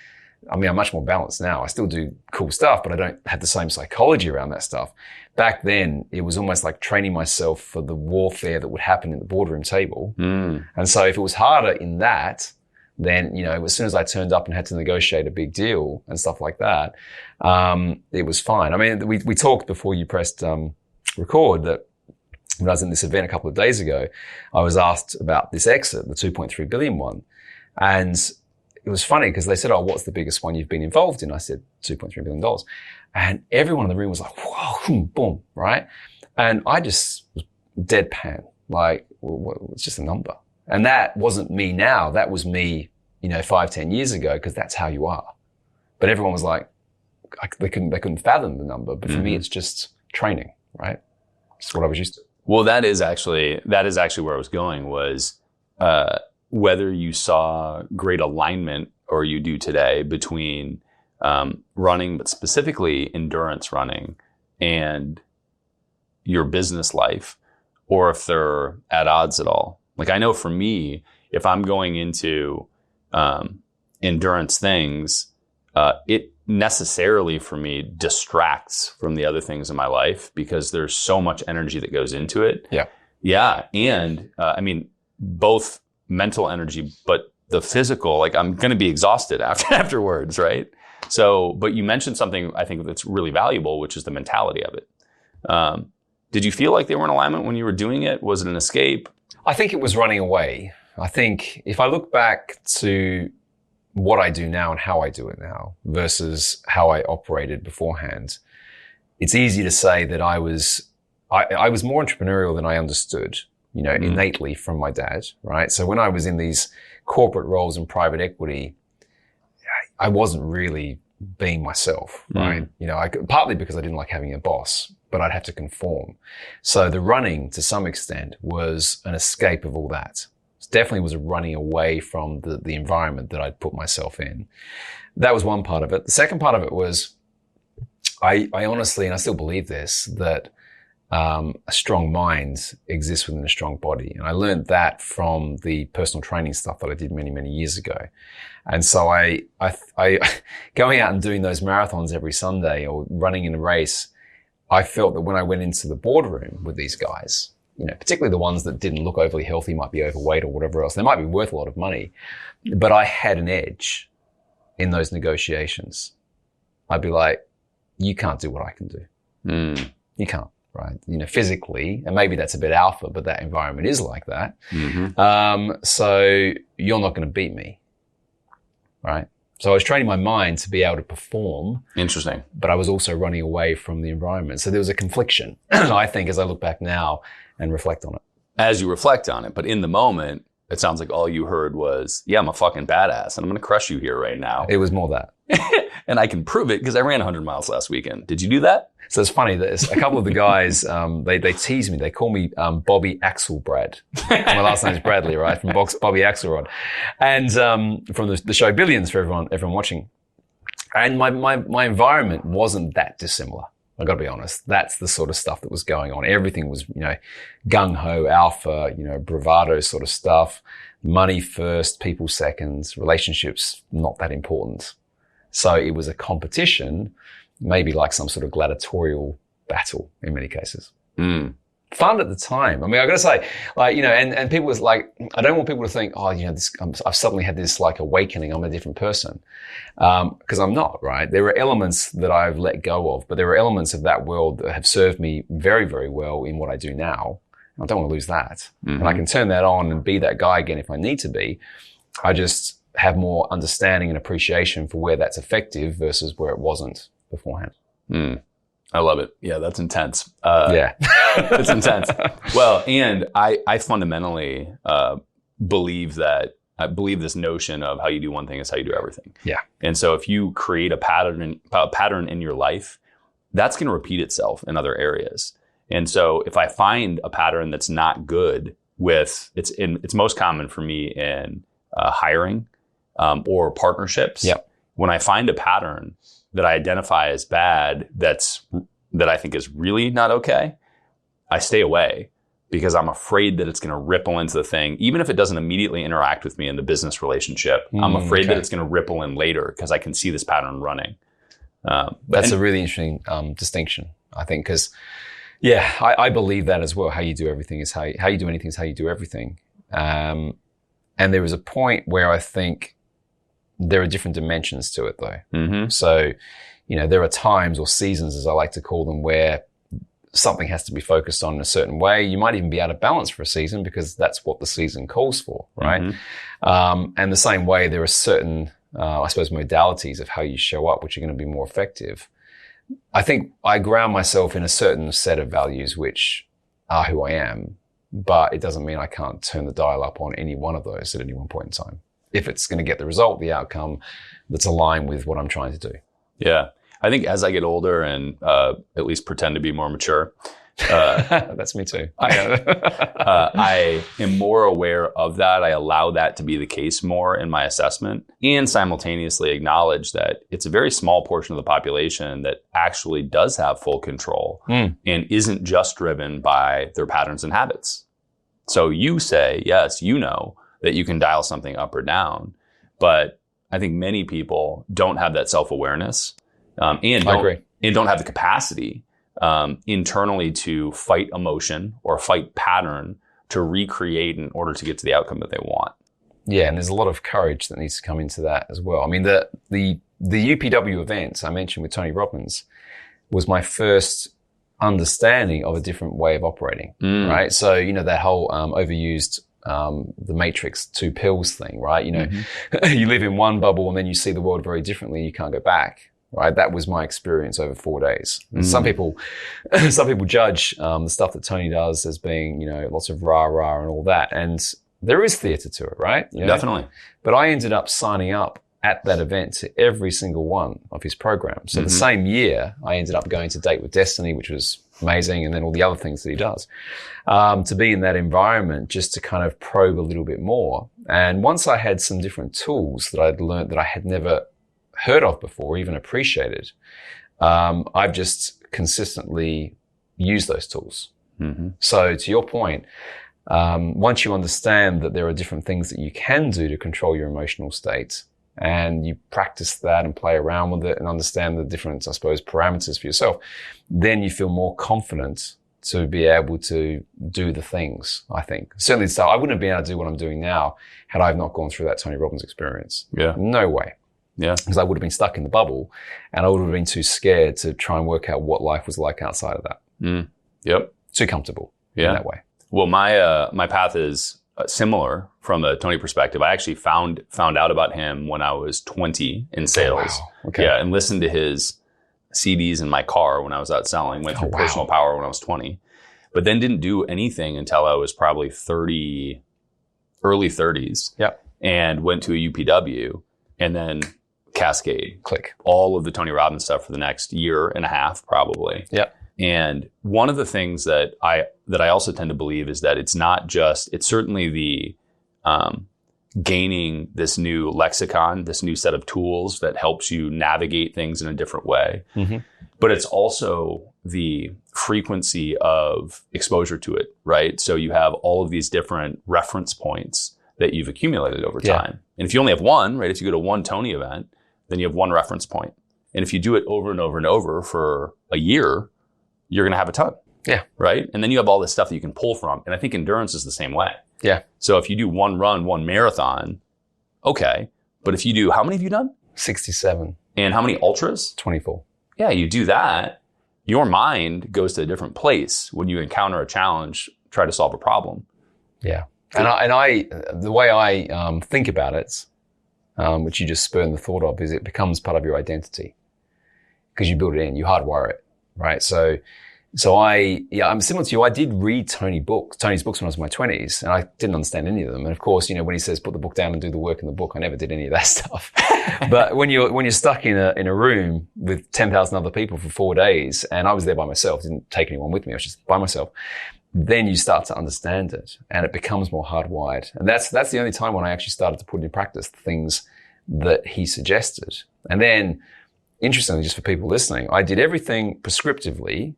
I mean, I'm much more balanced now. I still do cool stuff, but I don't have the same psychology around that stuff. Back then, it was almost like training myself for the warfare that would happen in the boardroom table. And so if it was harder in that, then, as soon as I turned up and had to negotiate a big deal and stuff like that, it was fine. I mean, we talked before you pressed record that when I was in this event a couple of days ago, I was asked about this exit, the 2.3 billion one. And it was funny because they said, oh, what's the biggest one you've been involved in? I said, $2.3 billion. And everyone in the room was like, whoa, boom, right? And I just was deadpan, like, well, it's just a number. And that wasn't me now. That was me, 5-10 years ago, because that's how you are. But everyone was like, they couldn't fathom the number. But for me, it's just training, right? It's what I was used to. Well, that is actually where I was going was, whether you saw great alignment or you do today between, running, but specifically endurance running and your business life, or if they're at odds at all. Like I know for me, if I'm going into endurance things, it necessarily for me distracts from the other things in my life because there's so much energy that goes into it. Yeah. Yeah. And I mean, both mental energy, but the physical, like I'm going to be exhausted afterwards, right? So, but you mentioned something I think that's really valuable, which is the mentality of it. Did you feel like they were in alignment when you were doing it? Was it an escape? I think it was running away. I think if I look back to what I do now and how I do it now versus how I operated beforehand, it's easy to say that I was more entrepreneurial than I understood, innately from my dad, right? So when I was in these corporate roles in private equity, I wasn't really being myself, right? Partly because I didn't like having a boss, but I'd have to conform. So the running, to some extent, was an escape of all that. It definitely was a running away from the environment that I'd put myself in. That was one part of it. The second part of it was, I honestly, and I still believe this, that a strong mind exists within a strong body. And I learned that from the personal training stuff that I did many, many years ago. And so I going out and doing those marathons every Sunday or running in a race, I felt that when I went into the boardroom with these guys, particularly the ones that didn't look overly healthy, might be overweight or whatever else, they might be worth a lot of money, but I had an edge in those negotiations. I'd be like, you can't do what I can do. You can't, right? Physically, and maybe that's a bit alpha, but that environment is like that. So you're not going to beat me, right? So I was training my mind to be able to perform. Interesting. But I was also running away from the environment. So there was a confliction, I think, as I look back now and reflect on it. As you reflect on it, but in the moment, it sounds like all you heard was, yeah, I'm a fucking badass and I'm going to crush you here right now. It was more that. And I can prove it because I ran 100 miles last weekend. Did you do that? So it's funny that a couple of the guys, they tease me. They call me Bobby Axelbrad. My last name is Bradley, right? From Bobby Axelrod. And from the show Billions for everyone watching. And my environment wasn't that dissimilar. I got to be honest. That's the sort of stuff that was going on. Everything was, gung-ho, alpha, bravado sort of stuff. Money first, people second, relationships not that important. So it was a competition, maybe like some sort of gladiatorial battle in many cases. Fun at the time. I mean, I got to say, and people was like, I don't want people to think, I've suddenly had this like awakening. I'm a different person. Because I'm not, right? There are elements that I've let go of, but there are elements of that world that have served me very, very well in what I do now. I don't want to lose that. And I can turn that on and be that guy again if I need to be. I just have more understanding and appreciation for where that's effective versus where it wasn't beforehand. I love it. Yeah, that's intense. Yeah. It's intense. Well, and I fundamentally believe this notion of how you do one thing is how you do everything. Yeah. And so if you create a pattern in your life, that's going to repeat itself in other areas. And so if I find a pattern that's not good it's most common for me in hiring or partnerships. Yep. When I find a pattern that I identify as bad, that I think is really not okay, I stay away because I'm afraid that it's going to ripple into the thing. Even if it doesn't immediately interact with me in the business relationship, I'm afraid that it's going to ripple in later because I can see this pattern running. That's a really interesting distinction, I think, because, I believe that as well. How you do everything is how you do anything is how you do everything. And there is a point where I think there are different dimensions to it, though. So, there are times or seasons, as I like to call them, where something has to be focused on in a certain way. You might even be out of balance for a season because that's what the season calls for, right? And the same way, there are certain, modalities of how you show up, which are going to be more effective. I think I ground myself in a certain set of values, which are who I am, but it doesn't mean I can't turn the dial up on any one of those at any one point in time, if it's going to get the result, the outcome that's aligned with what I'm trying to do. Yeah. I think as I get older and at least pretend to be more mature, That's me too. I am more aware of that. I allow that to be the case more in my assessment, and simultaneously acknowledge that it's a very small portion of the population that actually does have full control and isn't just driven by their patterns and habits. So you say, yes, you know that you can dial something up or down, but I think many people don't have that self-awareness and don't have the capacity internally to fight emotion or fight pattern to recreate in order to get to the outcome that they want. Yeah, and there's a lot of courage that needs to come into that as well. I mean, the UPW events I mentioned with Tony Robbins was my first understanding of a different way of operating, right? So, that whole overused the Matrix 2 pills thing, right? You live in one bubble and then you see the world very differently. You can't go back. Right, that was my experience over 4 days. And some people judge the stuff that Tony does as being, lots of rah and all that. And there is theater to it, right? Definitely. But I ended up signing up at that event to every single one of his programs. So the same year, I ended up going to Date with Destiny, which was amazing, and then all the other things that he does. To be in that environment, just to kind of probe a little bit more. And once I had some different tools that I'd learned that I had never heard of before, even appreciated, I've just consistently used those tools. So to your point, once you understand that there are different things that you can do to control your emotional state, and you practice that and play around with it and understand the different, I suppose, parameters for yourself, then you feel more confident to be able to do the things, I think. Certainly, so I wouldn't have been able to do what I'm doing now had I not gone through that Tony Robbins experience. Yeah. No way. Yeah. Because I would have been stuck in the bubble and I would have been too scared to try and work out what life was like outside of that. Yep. Too comfortable in that way. Well, my path is similar from a Tony perspective. I actually found out about him when I was 20 in sales. Oh, wow. Okay. Yeah. And listened to his CDs in my car when I was out selling, went through Personal Power when I was 20, but then didn't do anything until I was probably 30, early 30s. Yep. And went to a UPW and then cascade. Click. All of the Tony Robbins stuff for the next year and a half, probably. Yep. And one of the things that I also tend to believe is that it's certainly the gaining this new lexicon, this new set of tools that helps you navigate things in a different way. But it's also the frequency of exposure to it, right? So you have all of these different reference points that you've accumulated over time. And if you only have one, right? If you go to one Tony event, then you have one reference point. And if you do it over and over and over for a year, you're going to have a ton. Yeah. Right. And then you have all this stuff that you can pull from. And I think endurance is the same way. Yeah. So if you do one run, one marathon, okay. But if you do, how many have you done? 67. And how many ultras? 24. Yeah, you do that. Your mind goes to a different place when you encounter a challenge, try to solve a problem. Yeah. And I, the way I think about it, which you just spurned the thought of, is it becomes part of your identity because you build it in, you hardwire it, right? So I'm similar to you. I did read Tony's books when I was in my 20s, and I didn't understand any of them. And of course, when he says put the book down and do the work in the book, I never did any of that stuff. But when you're stuck in a room with 10,000 other people for 4 days, and I was there by myself, didn't take anyone with me, I was just by myself, then you start to understand it and it becomes more hardwired. And that's the only time when I actually started to put into practice the things that he suggested. And then, interestingly, just for people listening, I did everything prescriptively.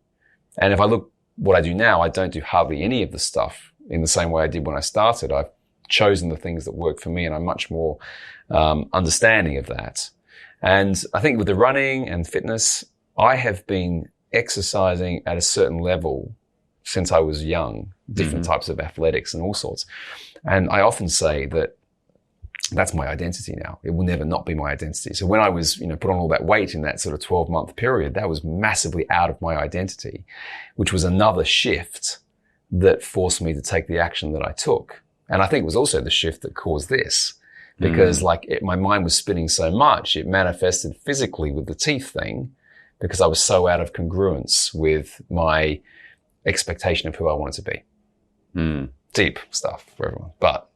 And if I look what I do now, I don't do hardly any of the stuff in the same way I did when I started. I've chosen the things that work for me, and I'm much more understanding of that. And I think with the running and fitness, I have been exercising at a certain level since I was young, different types of athletics and all sorts. And I often say that that's my identity now. It will never not be my identity. So when I was, put on all that weight in that sort of 12-month period, that was massively out of my identity, which was another shift that forced me to take the action that I took. And I think it was also the shift that caused this because my mind was spinning so much, it manifested physically with the teeth thing because I was so out of congruence with my expectation of who I wanted to be. Deep stuff for everyone. But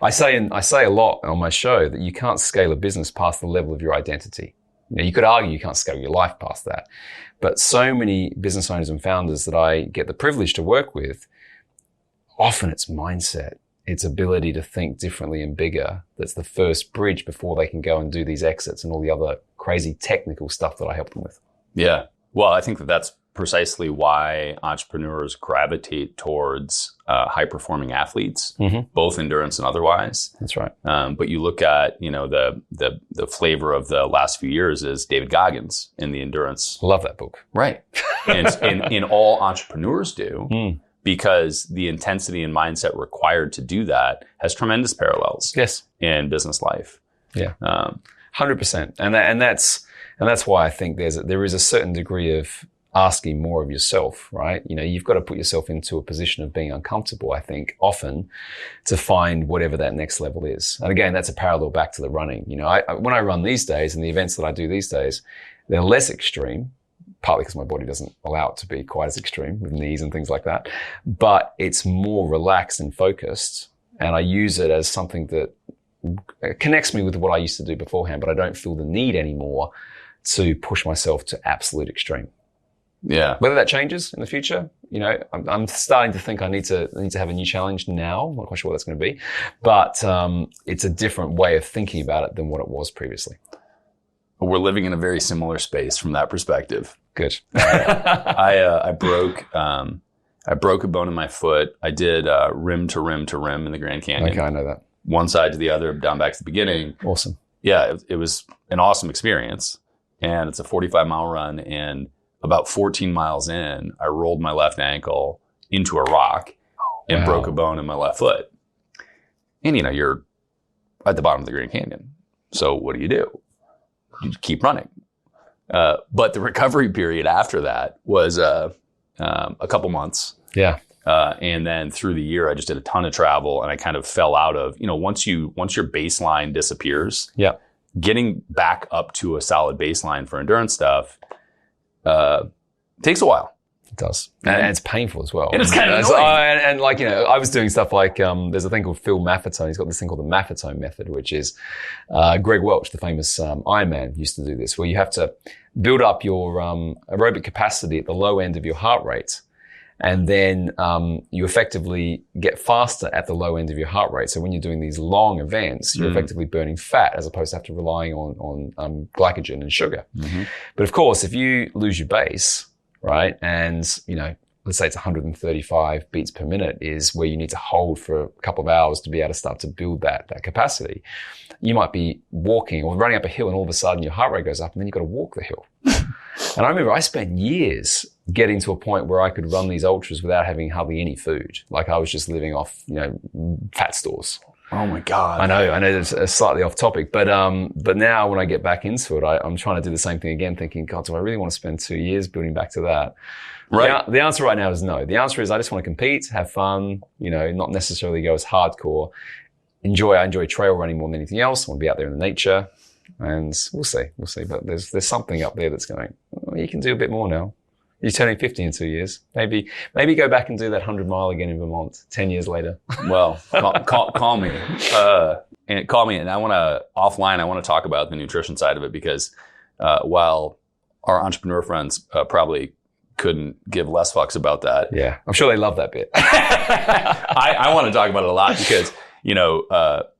I say a lot on my show that you can't scale a business past the level of your identity. You could argue you can't scale your life past that. But so many business owners and founders that I get the privilege to work with, often it's mindset. It's ability to think differently and bigger. That's the first bridge before they can go and do these exits and all the other crazy technical stuff that I help them with. Yeah. Well, I think that's precisely why entrepreneurs gravitate towards high-performing athletes, both endurance and otherwise. That's right. But you look at, the flavor of the last few years is David Goggins in the endurance. Love that book. Right. And in all entrepreneurs do. Because the intensity and mindset required to do that has tremendous parallels in business life. Yeah, 100%. And that's why I think there is a certain degree of asking more of yourself, right? You've got to put yourself into a position of being uncomfortable, I think, often to find whatever that next level is. And again, that's a parallel back to the running. When I run these days and the events that I do these days, they're less extreme. Partly because my body doesn't allow it to be quite as extreme with knees and things like that. But it's more relaxed and focused. And I use it as something that connects me with what I used to do beforehand, but I don't feel the need anymore to push myself to absolute extreme. Yeah. Whether that changes in the future, I'm starting to think I need to have a new challenge now. I'm not quite sure what that's going to be. But it's a different way of thinking about it than what it was previously. We're living in a very similar space from that perspective. Good. I broke a bone in my foot. I did rim to rim to rim in the Grand Canyon. Okay, I know that. One side to the other, down back to the beginning. Awesome. Yeah, it was an awesome experience. And it's a 45-mile run. And about 14 miles in, I rolled my left ankle into a rock and broke a bone in my left foot. And, you're at the bottom of the Grand Canyon. So what do? You keep running. But the recovery period after that was a couple months. Yeah. And then through the year, I just did a ton of travel, and I kind of fell out of, once your baseline disappears, getting back up to a solid baseline for endurance stuff takes a while. It does. And it's painful as well. And it's kind of annoying. I was doing stuff like, there's a thing called Phil Maffetone. He's got this thing called the Maffetone method, which is, Greg Welch, the famous Ironman, used to do this, where you have to build up your aerobic capacity at the low end of your heart rate. And then you effectively get faster at the low end of your heart rate. So when you're doing these long events, you're effectively burning fat as opposed to have to relying on glycogen and sugar. But of course, if you lose your base, right, and let's say it's 135 beats per minute is where you need to hold for a couple of hours to be able to start to build that capacity. You might be walking or running up a hill, and all of a sudden your heart rate goes up, and then you've got to walk the hill. And I remember I spent years getting to a point where I could run these ultras without having hardly any food. Like I was just living off, fat stores. Oh my God. I know it's slightly off topic, but now when I get back into it, I'm trying to do the same thing again, thinking, God, do I really want to spend 2 years building back to that? Right. The answer right now is no. The answer is I just want to compete, have fun, not necessarily go as hardcore. I enjoy trail running more than anything else. I want to be out there in the nature, and we'll see. But there's something up there that's going, you can do a bit more now. You're turning 50 in 2 years. Maybe go back and do that 100-mile again in Vermont 10 years later. Well, call me. And call me. And I want to talk about the nutrition side of it, because while our entrepreneur friends probably couldn't give less fucks about that. Yeah, I'm sure they love that bit. I want to talk about it a lot, because,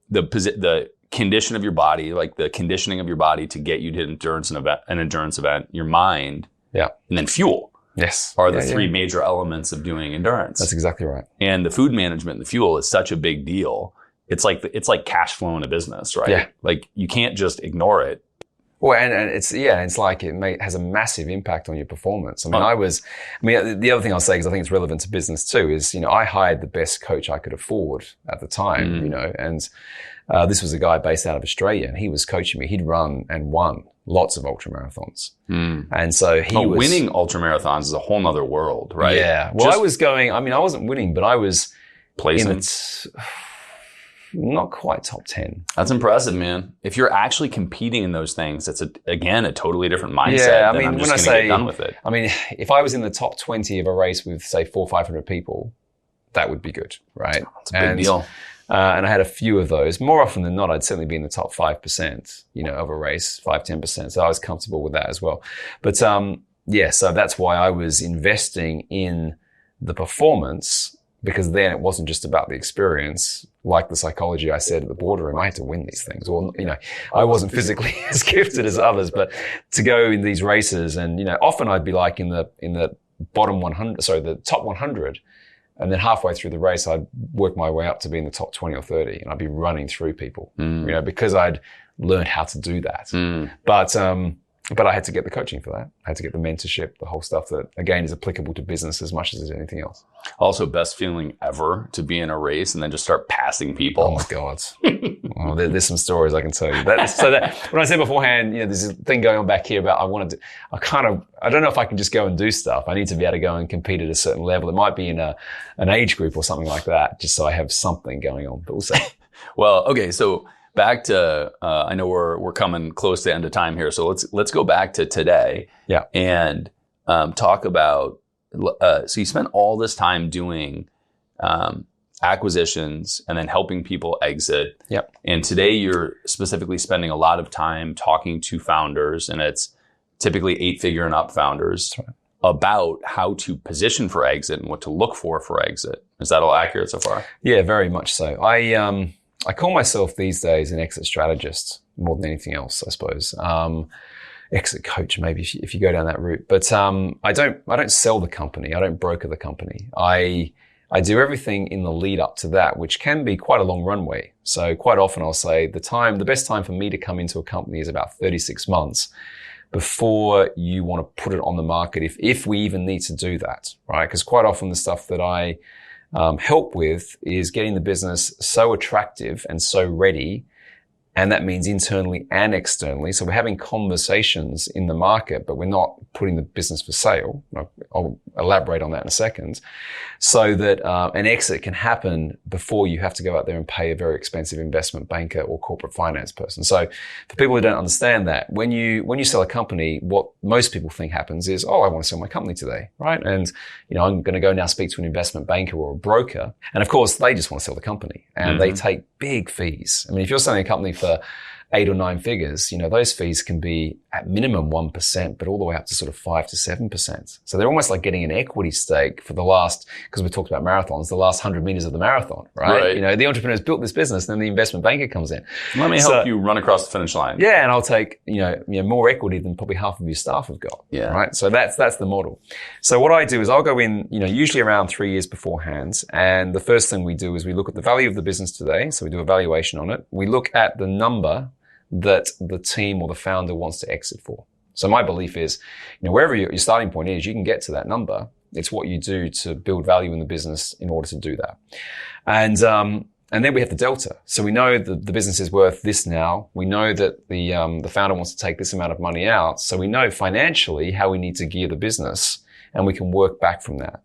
the condition of your body, like the conditioning of your body to get you to an endurance event, your mind, and then fuel. Yes. Are the three major elements of doing endurance. That's exactly right. And the food management and the fuel is such a big deal. It's like cash flow in a business, right? Yeah. Like you can't just ignore it. Well, and it's like it has a massive impact on your performance. The other thing I'll say, because I think it's relevant to business too, is, I hired the best coach I could afford at the time, and this was a guy based out of Australia, and he was coaching me. He'd run and won lots of ultramarathons. And so winning ultramarathons is a whole nother world, right? Yeah. Well, I wasn't winning, but I was placing. Not quite top 10. That's impressive, man. If you're actually competing in those things, it's again a totally different mindset. Yeah, I'm just going to get done with it. If I was in the top 20 of a race with say 400 or 500 people, that would be good, right? It's a big deal. And I had a few of those. More often than not, I'd certainly be in the top 5%, of a race, 5-10%. So I was comfortable with that as well. But so that's why I was investing in the performance, because then it wasn't just about the experience. Like the psychology I said at the boardroom, I had to win these things. Or, I wasn't physically as gifted as others, but to go in these races and, often I'd be like in the bottom 100, the top 100. And then halfway through the race, I'd work my way up to be in the top 20 or 30, and I'd be running through people, because I'd learned how to do that. But I had to get the coaching for that. I had to get the mentorship, the whole stuff that, again, is applicable to business as much as anything else. Also, best feeling ever to be in a race and then just start passing people. Oh my God. There's some stories I can tell you. When I said beforehand, there's this thing going on back here about I don't know if I can just go and do stuff. I need to be able to go and compete at a certain level. It might be in an age group or something like that, just so I have something going on. But we'll see. Well, okay. So back to, I know we're coming close to the end of time here. So let's go back to today. Yeah. And, talk about, so you spent all this time doing, acquisitions and then helping people exit. Yep. And today you're specifically spending a lot of time talking to founders, and it's typically 8-figure and up founders, right, about how to position for exit and what to look for exit. Is that all accurate so far? Yeah, very much so. I call myself these days an exit strategist more than anything else, I suppose. Exit coach, maybe if you go down that route. But I don't sell the company. I don't broker the company. I do everything in the lead up to that, which can be quite a long runway. So quite often I'll say the best time for me to come into a company is about 36 months before you want to put it on the market, if we even need to do that, right? Because quite often the stuff that I help with is getting the business so attractive and so ready. And that means internally and externally. So we're having conversations in the market, but we're not putting the business for sale. I'll elaborate on that in a second. So that an exit can happen before you have to go out there and pay a very expensive investment banker or corporate finance person. So for people who don't understand that, when you sell a company, what most people think happens is, I want to sell my company today, right? And I'm going to go now speak to an investment banker or a broker. And of course, they just want to sell the company, and they take big fees. I mean, if you're selling a company for 8 or 9 figures, those fees can be at minimum 1%, but all the way up to sort of 5 to 7%. So they're almost like getting an equity stake for because we talked about marathons, the last 100 meters of the marathon, right? The entrepreneur's built this business, then the investment banker comes in. Let me help you run across the finish line. Yeah, and I'll take, more equity than probably half of your staff have got. Yeah. Right? So that's the model. So what I do is I'll go in, usually around 3 years beforehand. And the first thing we do is we look at the value of the business today. So we do a valuation on it. We look at the number that the team or the founder wants to exit for. So my belief is, wherever your starting point is, you can get to that number. It's what you do to build value in the business in order to do that. And then we have the delta. So we know that the business is worth this now. We know that the founder wants to take this amount of money out. So we know financially how we need to gear the business, and we can work back from that.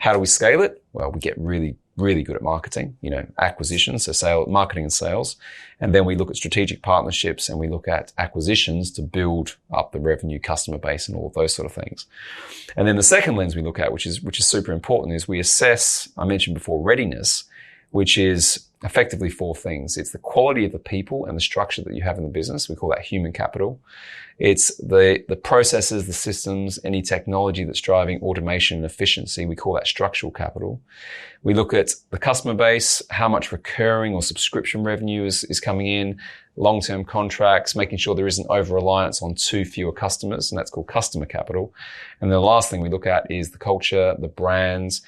How do we scale it? Well, we get really, really good at marketing, acquisitions, so marketing and sales. And then we look at strategic partnerships, and we look at acquisitions to build up the revenue, customer base, and all of those sort of things. And then the second lens we look at, which is super important, is we assess, I mentioned before, readiness, which is effectively 4 things. It's the quality of the people and the structure that you have in the business. We call that human capital. It's the processes, the systems, any technology that's driving automation and efficiency. We call that structural capital. We look at the customer base, how much recurring or subscription revenue is coming in, long-term contracts, making sure there isn't over-reliance on too fewer customers, and that's called customer capital. And the last thing we look at is the culture, the brands.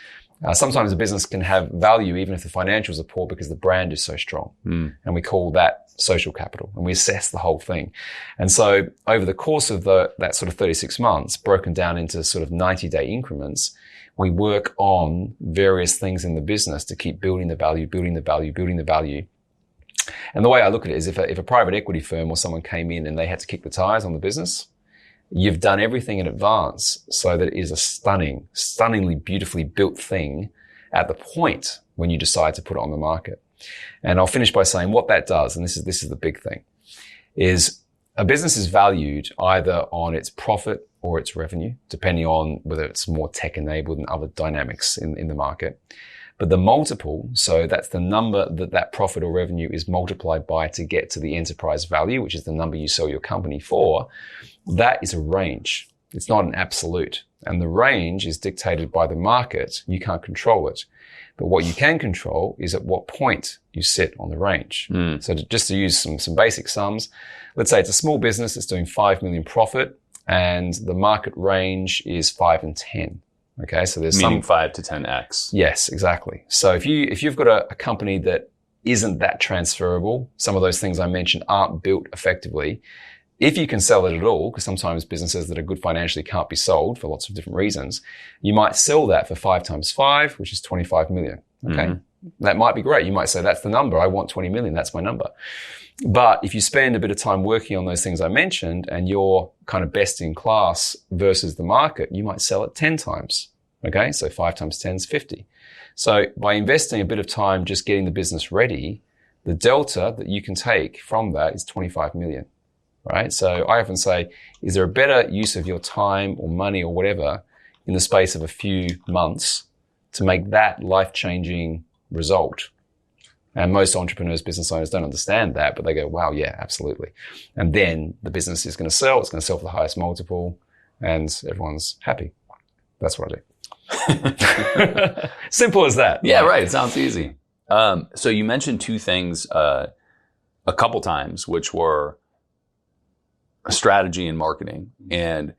Sometimes a business can have value even if the financials are poor because the brand is so strong. And we call that social capital, and we assess the whole thing. And so over the course of that sort of 36 months, broken down into sort of 90-day increments, we work on various things in the business to keep building the value. And the way I look at it is if a private equity firm or someone came in and they had to kick the tires on the business, you've done everything in advance so that it is a stunningly beautifully built thing at the point when you decide to put it on the market. And I'll finish by saying what that does, and this is the big thing, is a business is valued either on its profit or its revenue, depending on whether it's more tech-enabled and other dynamics in the market. But the multiple, so that's the number that profit or revenue is multiplied by to get to the enterprise value, which is the number you sell your company for, that is a range. It's not an absolute. And the range is dictated by the market. You can't control it. But what you can control is at what point you sit on the range. So just to use some basic sums, let's say it's a small business that's doing 5 million profit and the market range is 5 and 10. Okay, so there's meaning 5 to 10x. Yes, exactly. So if you've got a company that isn't that transferable, some of those things I mentioned aren't built effectively. If you can sell it at all, because sometimes businesses that are good financially can't be sold for lots of different reasons, you might sell that for 5 times 5, which is 25 million. Okay, that might be great. You might say, that's the number. I want 20 million. That's my number. But if you spend a bit of time working on those things I mentioned and you're kind of best in class versus the market, you might sell it 10 times. Okay, so 5 times 10 is 50. So by investing a bit of time just getting the business ready, the delta that you can take from that is 25 million, right? So I often say, is there a better use of your time or money or whatever in the space of a few months to make that life-changing result? And most entrepreneurs, business owners don't understand that, but they go, wow, yeah, absolutely. And then the business is going to sell. It's going to sell for the highest multiple and everyone's happy. That's what I do. Simple as that. Yeah, right. It sounds easy. So you mentioned two things a couple times, which were strategy and marketing. And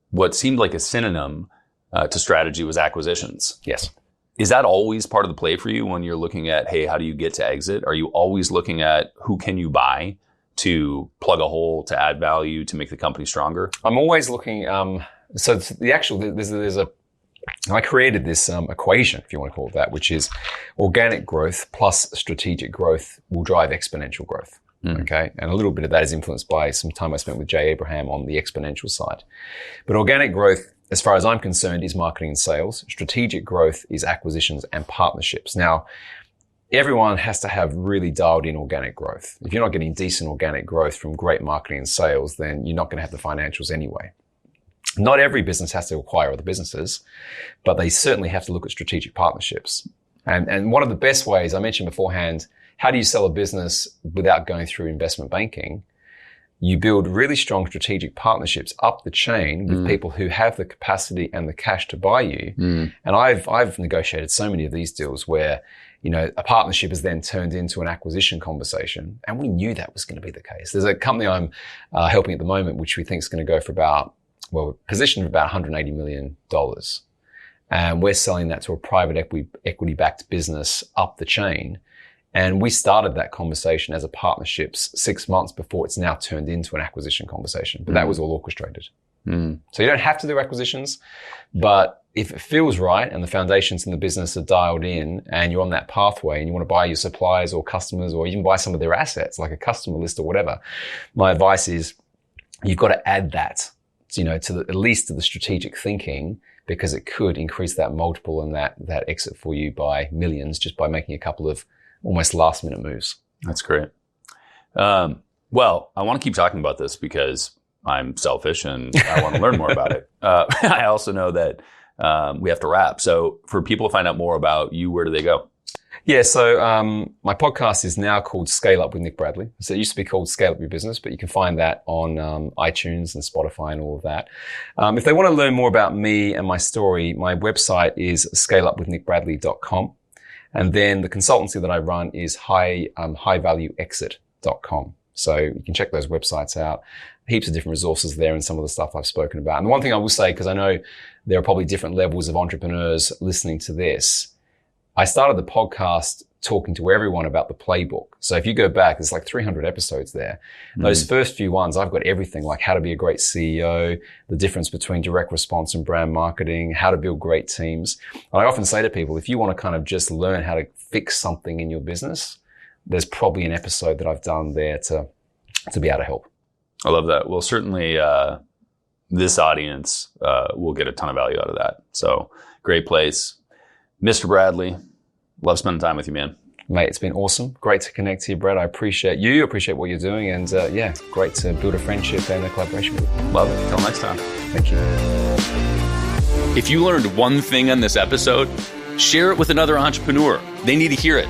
what seemed like a synonym to strategy was acquisitions. Yes. Is that always part of the play for you when you're looking at, hey, how do you get to exit? Are you always looking at who can you buy to plug a hole, to add value, to make the company stronger? I'm always looking, so I created this equation, if you want to call it that, which is organic growth plus strategic growth will drive exponential growth. Okay. And a little bit of that is influenced by some time I spent with Jay Abraham on the exponential side. But organic growth, as far as I'm concerned, is marketing and sales. Strategic growth is acquisitions and partnerships. Now, everyone has to have really dialed in organic growth. If you're not getting decent organic growth from great marketing and sales, then you're not going to have the financials anyway. Not every business has to acquire other businesses, but they certainly have to look at strategic partnerships. And one of the best ways, I mentioned beforehand, how do you sell a business without going through investment banking? You build really strong strategic partnerships up the chain with people who have the capacity and the cash to buy you. And I've negotiated so many of these deals where, you know, a partnership is then turned into an acquisition conversation. And we knew that was going to be the case. There's a company I'm helping at the moment, which we think is going to go for about, well, positioned for about $180 million. And we're selling that to a private equity-backed business up the chain. And we started that conversation as a partnerships 6 months before it's now turned into an acquisition conversation. But that was all orchestrated. So you don't have to do acquisitions, but if it feels right and the foundations in the business are dialed in and you're on that pathway and you want to buy your suppliers or customers or even buy some of their assets, like a customer list or whatever, my advice is you've got to add that, you know, at least to the strategic thinking, because it could increase that multiple and that exit for you by millions just by making a couple of almost last minute moves. That's great. Well, I want to keep talking about this because I'm selfish and I want to learn more about it. I also know that we have to wrap. So for people to find out more about you, where do they go? Yeah, so my podcast is now called Scale Up with Nick Bradley. So it used to be called Scale Up Your Business, but you can find that on iTunes and Spotify and all of that. If they want to learn more about me and my story, my website is scaleupwithnickbradley.com. And then the consultancy that I run is highvalueexit.com. So you can check those websites out. Heaps of different resources there and some of the stuff I've spoken about. And the one thing I will say, because I know there are probably different levels of entrepreneurs listening to this, I started the podcast talking to everyone about the playbook. So if you go back, there's like 300 episodes there. Those first few ones, I've got everything like how to be a great CEO, the difference between direct response and brand marketing, how to build great teams. And I often say to people, if you want to kind of just learn how to fix something in your business, there's probably an episode that I've done there to be able to help. I love that. Well, certainly this audience will get a ton of value out of that. So great place. Mr. Bradley, love spending time with you, man. Mate, it's been awesome. Great to connect to you, Brad. I appreciate you. Appreciate what you're doing. And yeah, great to build a friendship and a collaboration with you. Love it. Till next time. Thank you. If you learned one thing on this episode, Share it with another entrepreneur. They need to hear it.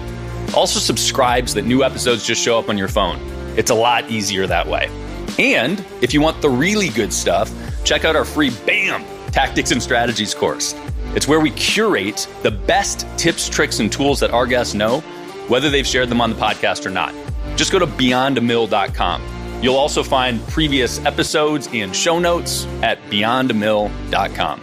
Also subscribe so that new episodes just show up on your phone. It's a lot easier that way. And if you want the really good stuff, check out our free BAM! Tactics and Strategies course. It's where we curate the best tips, tricks, and tools that our guests know, whether they've shared them on the podcast or not. Just go to beyondamill.com. You'll also find previous episodes and show notes at beyondamill.com.